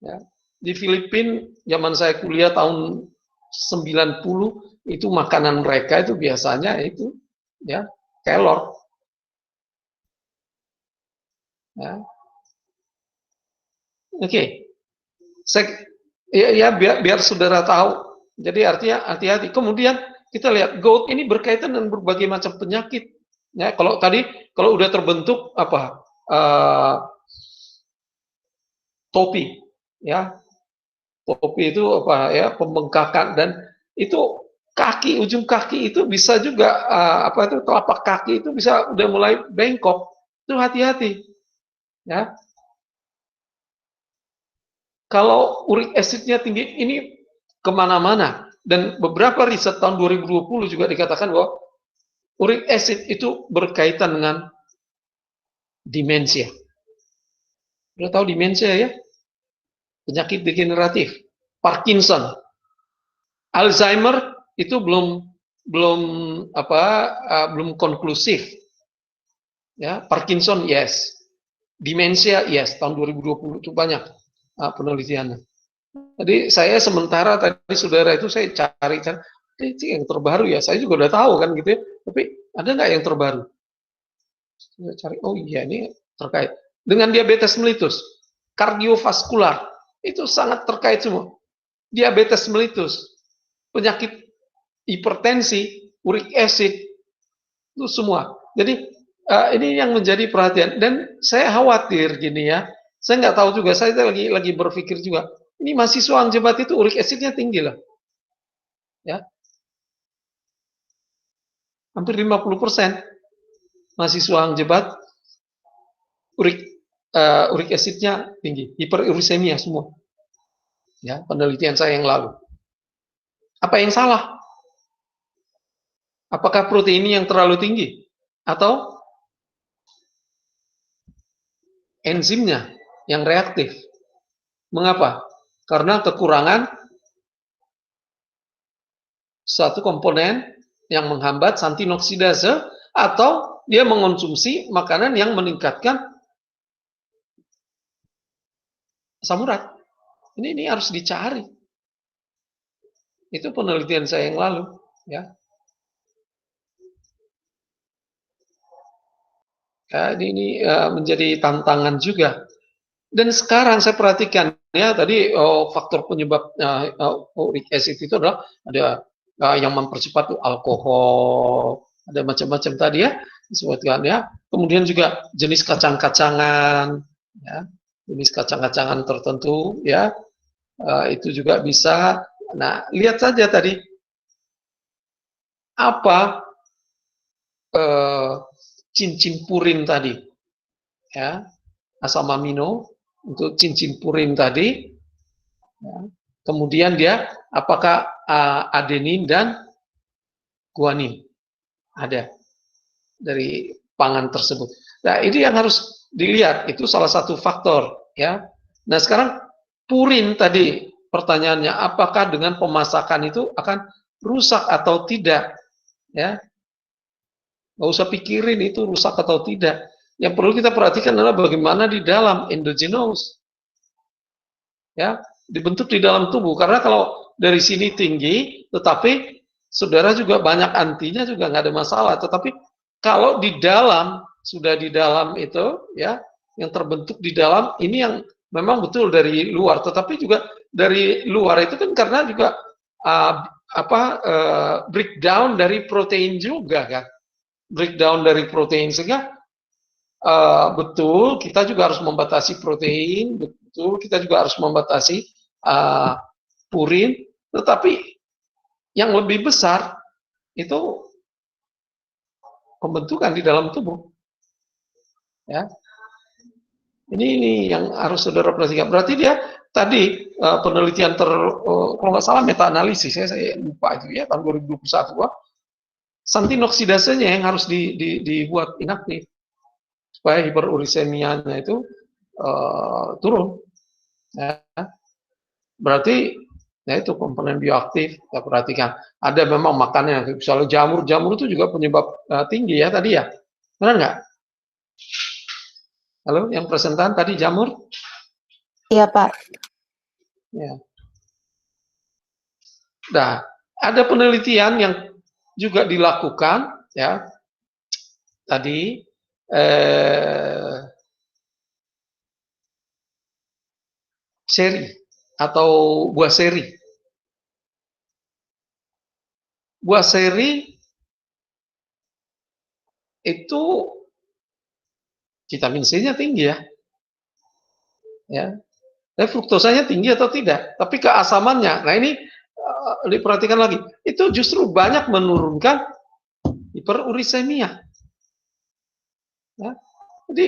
Ya. Di Filipina zaman saya kuliah tahun 90 itu makanan mereka itu biasanya itu ya kelor. Ya. Oke. Biar saudara tahu. Jadi artinya hati-hati. Kemudian kita lihat gout ini berkaitan dengan berbagai macam penyakit. Ya, kalau udah terbentuk apa topi, ya topi itu apa ya pembengkakan dan itu ujung kaki itu bisa juga telapak kaki itu bisa udah mulai bengkok. Itu hati-hati. Ya. Kalau uric acidnya tinggi ini kemana-mana dan beberapa riset tahun 2020 juga dikatakan bahwa uric acid itu berkaitan dengan demensia. Sudah tahu demensia ya? Penyakit degeneratif, Parkinson, Alzheimer itu belum konklusif. Ya, Parkinson yes, demensia yes, tahun 2020 itu banyak penelitiannya. Jadi saya sementara tadi saudara itu saya cari yang terbaru ya. Saya juga udah tahu kan gitu ya. Tapi ada nggak yang terbaru? Saya cari, oh iya ini terkait dengan diabetes mellitus, kardiovaskular itu sangat terkait semua. Diabetes mellitus, penyakit hipertensi, uric acid itu semua. Jadi ini yang menjadi perhatian dan saya khawatir gini ya. Saya nggak tahu juga. Saya lagi berpikir juga. Ini mahasiswa Anjebat itu uric acidnya tinggi lah. Ya. Hampir 50% mahasiswa Anjebat uric acidnya tinggi, hiperurisemia semua. Ya, penelitian saya yang lalu. Apa yang salah? Apakah protein ini yang terlalu tinggi atau enzimnya yang reaktif? Mengapa? Karena kekurangan satu komponen yang menghambat santinoksidase atau dia mengonsumsi makanan yang meningkatkan asam urat. Ini harus dicari. Itu penelitian saya yang lalu, ya. Ini menjadi tantangan juga. Dan sekarang saya perhatikan ya tadi faktor penyebab uric acid itu adalah ada yang mempercepat alkohol, ada macam-macam tadi ya disebutkan ya. Kemudian juga jenis kacang-kacangan, ya, jenis kacang-kacangan tertentu ya itu juga bisa. Nah lihat saja tadi apa cincin purin tadi, ya asam amino untuk cincin purin tadi. Ya. Kemudian dia apakah adenin dan guanin ada dari pangan tersebut. Nah ini yang harus dilihat, itu salah satu faktor ya. Nah sekarang purin tadi pertanyaannya apakah dengan pemasakan itu akan rusak atau tidak ya. Nggak usah pikirin itu rusak atau tidak. Yang perlu kita perhatikan adalah bagaimana di dalam endogenous. Ya, dibentuk di dalam tubuh. Karena kalau dari sini tinggi, tetapi saudara juga banyak antinya juga nggak ada masalah. Tetapi kalau di dalam, sudah di dalam itu, ya, yang terbentuk di dalam, ini yang memang betul dari luar. Tetapi juga dari luar itu kan karena juga breakdown dari protein juga kan. Breakdown dari protein sehingga betul kita juga harus membatasi protein, betul kita juga harus membatasi purin, tetapi yang lebih besar itu pembentukan di dalam tubuh. Ya, ini yang harus saudara perhatikan. Berarti dia tadi penelitian kalau nggak salah meta analisis ya saya lupa itu ya tahun 2021. Santinoksidasenya yang harus dibuat inaktif supaya hiperuricemianya itu turun. Ya. Berarti ya itu komponen bioaktif kita perhatikan. Ada memang makanan misalnya jamur itu juga penyebab tinggi ya tadi ya. Benar nggak? Halo, yang presentan tadi jamur? Iya Pak. Ya. Nah, ada penelitian yang juga dilakukan ya tadi seri atau buah seri. Buah seri itu vitamin C-nya tinggi ya. Ya. Dan fruktosanya tinggi atau tidak? Tapi keasamannya. Nah, ini diperhatikan lagi. Itu justru banyak menurunkan hiperurisemia. Ya. Jadi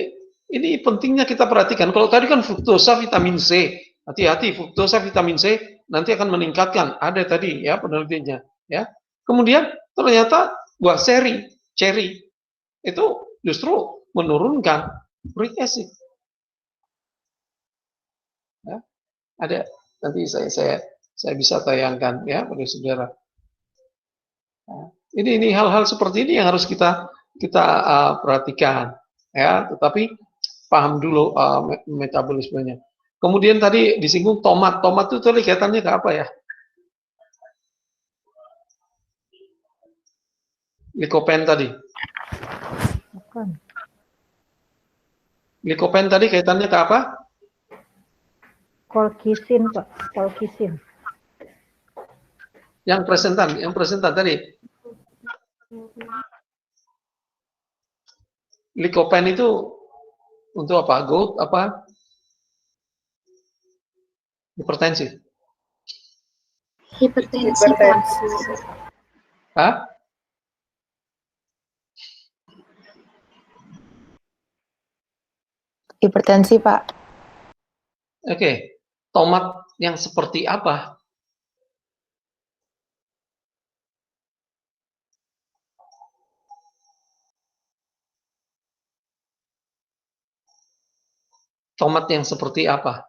ini pentingnya kita perhatikan. Kalau tadi kan fruktosa vitamin C, hati-hati fruktosa vitamin C nanti akan meningkatkan. Ada tadi ya penelitiannya. Ya. Kemudian ternyata buah cherry itu justru menurunkan uric acid. Ya. Ada nanti saya bisa tayangkan ya pada saudara. Nah, ini hal-hal seperti ini yang harus kita perhatikan ya, tetapi paham dulu metabolismenya. Kemudian tadi disinggung tomat. Tomat itu tadi kaitannya ke apa ya? Likopen tadi. Bukan. Likopen tadi kaitannya ke apa? Kolkisin, Pak. Kolkisin. Yang presentan tadi. Likopen itu untuk apa? Gout apa? Hipertensi. Hipertensi. Hah? Hipertensi, Pak. Oke. Tomat yang seperti apa? Tomat yang seperti apa?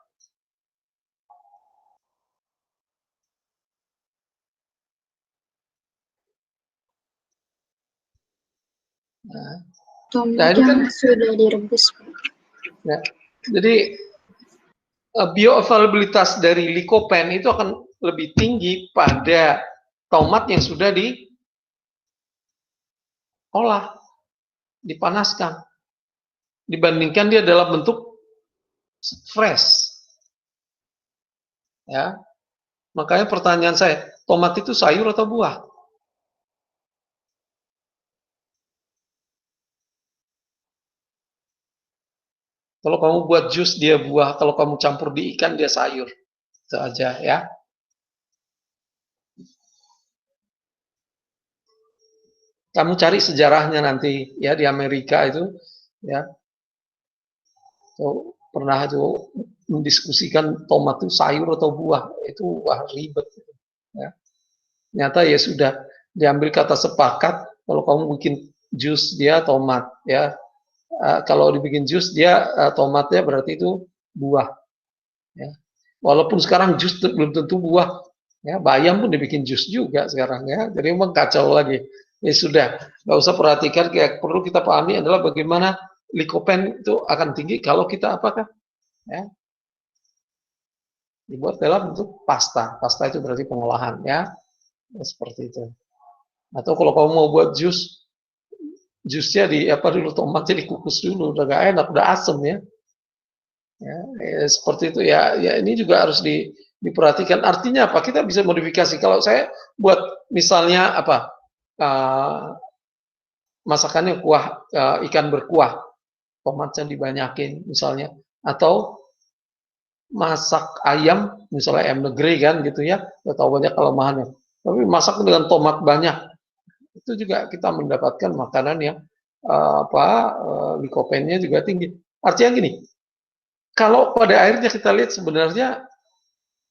Tomat itu yang kan sudah direbus. ya. Jadi bioavailabilitas dari likopen itu akan lebih tinggi pada tomat yang sudah diolah, dipanaskan, dibandingkan dia dalam bentuk fresh. Ya, makanya pertanyaan saya, tomat itu sayur atau buah? Kalau kamu buat jus dia buah, kalau kamu campur di ikan dia sayur. Itu aja ya. Kamu cari sejarahnya nanti ya di Amerika itu ya. So, pernah itu mendiskusikan tomat itu sayur atau buah, itu wah ribet ya. Ternyata ya sudah diambil kata sepakat kalau kamu bikin jus dia tomat ya. Kalau dibikin jus dia tomatnya berarti itu buah ya. Walaupun sekarang jus belum tentu buah ya, bayam pun dibikin jus juga sekarang ya. Jadi memang kacau lagi. Ya sudah, nggak usah perhatikan, kayak perlu kita pahami adalah bagaimana likopen itu akan tinggi kalau kita apakah ya dibuat dalam bentuk pasta. Pasta itu berarti pengolahan ya, seperti itu. Atau kalau kamu mau buat jusnya di apa dulu, tomatnya dikukus dulu, udah gak enak, udah asem ya. Seperti itu ya. Ya ini juga harus diperhatikan. Artinya apa? Kita bisa modifikasi. Kalau saya buat misalnya apa masakannya kuah ikan berkuah, tomatnya dibanyakin misalnya, atau masak ayam misalnya ayam negeri kan gitu ya, tahu banyak kelemahannya. Tapi masak dengan tomat banyak, itu juga kita mendapatkan makanan yang likopennya juga tinggi. Artinya gini, kalau pada akhirnya kita lihat sebenarnya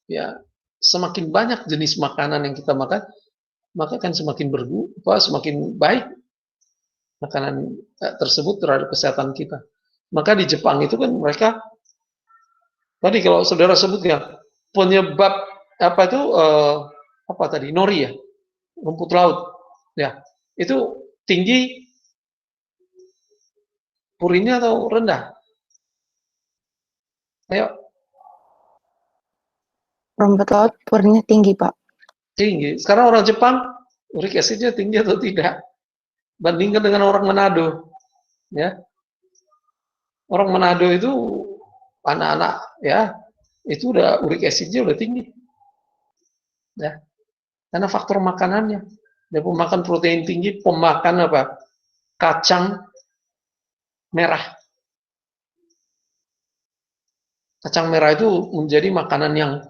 ya semakin banyak jenis makanan yang kita makan, maka kan semakin semakin baik makanan tersebut terhadap kesehatan kita. Maka di Jepang itu kan mereka tadi kalau saudara sebutkan penyebab apa itu apa tadi nori ya, rumput laut ya, itu tinggi purinnya atau rendah? Ayo. Rumput laut purinnya tinggi, Pak. Tinggi. Sekarang orang Jepang uric acidnya tinggi atau tidak? Bandingkan dengan orang Manado, ya. Orang Manado itu anak-anak ya, itu udah uric acidnya udah tinggi, ya. Karena faktor makanannya, dia pemakan protein tinggi, pemakan apa? Kacang merah. Kacang merah itu menjadi makanan yang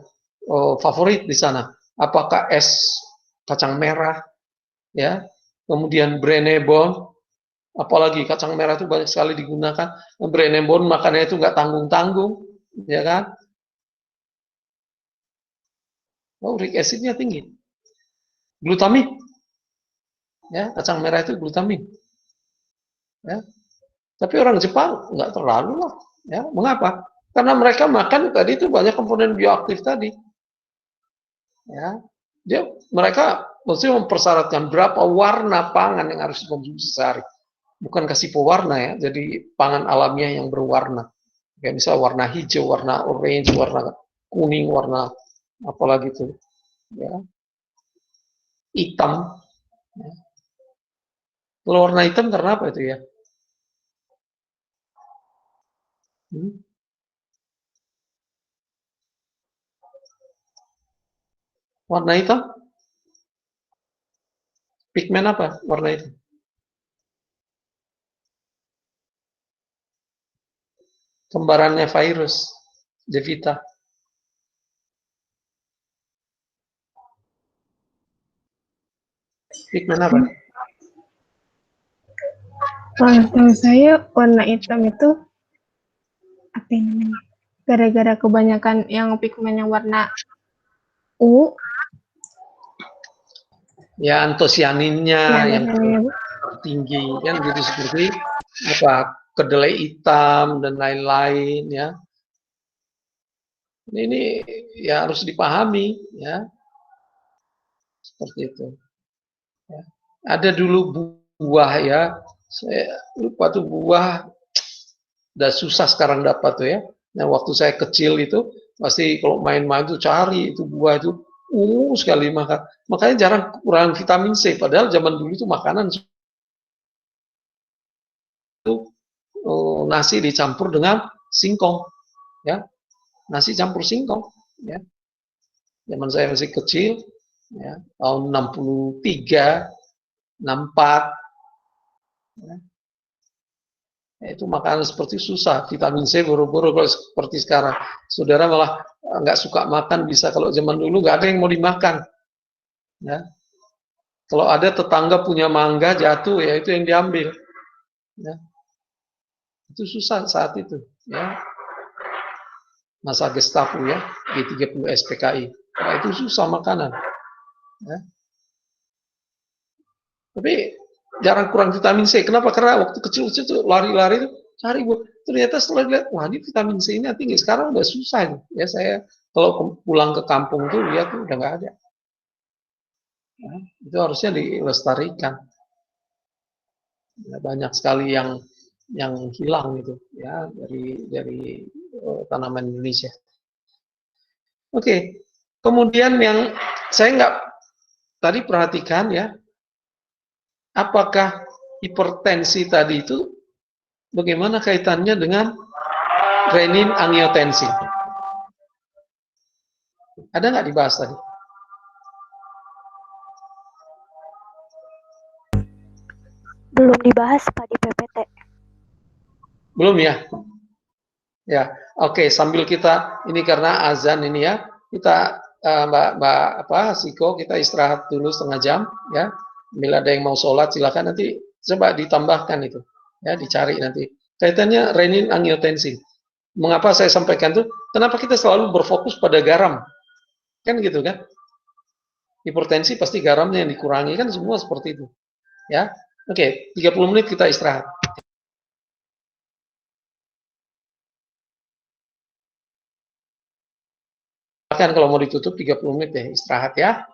favorit di sana. Apakah es kacang merah, ya, kemudian Brenebon, apalagi kacang merah itu banyak sekali digunakan. Brenebon makannya itu nggak tanggung-tanggung, ya kan? Uric acidnya tinggi. Glutamin, ya, kacang merah itu glutamin, ya. Tapi orang Jepang nggak terlalu lah, ya. Mengapa? Karena mereka makan tadi itu banyak komponen bioaktif tadi. Ya, mereka mesti mempersyaratkan berapa warna pangan yang harus dikonsumsi sehari, bukan kasih pewarna ya, jadi pangan alamiah yang berwarna. Kayak misal warna hijau, warna orange, warna kuning, warna apalagi itu, ya, hitam. Ya. Kalau warna hitam karena apa itu ya? Warna hitam? Pigmen apa warna hitam? Kembarannya virus, Devita. Pigmen apa? Kalau saya warna hitam itu apa yang namanya? Gara-gara kebanyakan yang pigmen yang warna ungu. Ya, antosianinnya Ya, yang tinggi kan, jadi seperti apa, kedelai hitam dan lain-lain ya. Ini ya harus dipahami ya, seperti itu. Ya. Ada dulu buah ya, saya lupa tuh buah, udah susah sekarang dapat tuh ya. Nah waktu saya kecil itu pasti kalau main-main tuh cari itu buah itu sekali makan. Makanya jarang kurang vitamin C. Padahal zaman dulu itu makanan itu nasi dicampur dengan singkong, ya, nasi campur singkong, ya. Zaman saya masih kecil, ya, tahun 63, 64, ya. Itu makanan seperti susah, vitamin C boro-boro kalau seperti sekarang. Saudara malah nggak suka makan bisa, kalau zaman dulu nggak ada yang mau dimakan. Ya. Kalau ada tetangga punya mangga jatuh, ya itu yang diambil. Ya. Itu susah saat itu. Ya. Masa Gestapo ya, G30 SPKI. Nah, itu susah makanan. Ya. Tapi jarang kurang vitamin C. Kenapa? Karena waktu kecil-kecil tuh lari-lari tuh cari buat. Ternyata setelah lihat, wah ini vitamin C ini tinggi. Sekarang udah susah. Ya saya kalau pulang ke kampung tuh lihat tuh udah nggak ada. Ya, itu harusnya dilestarikan. Ya, banyak sekali yang hilang gitu ya dari tanaman Indonesia. Oke, kemudian yang saya nggak tadi perhatikan ya, apakah hipertensi tadi itu bagaimana kaitannya dengan renin angiotensin? Ada nggak dibahas tadi? Belum dibahas Pak di PPT. Belum ya? Ya, oke. Sambil kita ini karena azan ini ya, kita Mbak Siko, kita istirahat dulu setengah jam ya. Bila ada yang mau sholat silakan, nanti coba ditambahkan itu ya, dicari nanti kaitannya renin angiotensin. Mengapa saya sampaikan tuh? Kenapa kita selalu berfokus pada garam? Kan gitu kan? Hipertensi pasti garamnya yang dikurangi kan, semua seperti itu. Ya. Oke, 30 menit kita istirahat. Bahkan kalau mau ditutup 30 menit ya istirahat ya.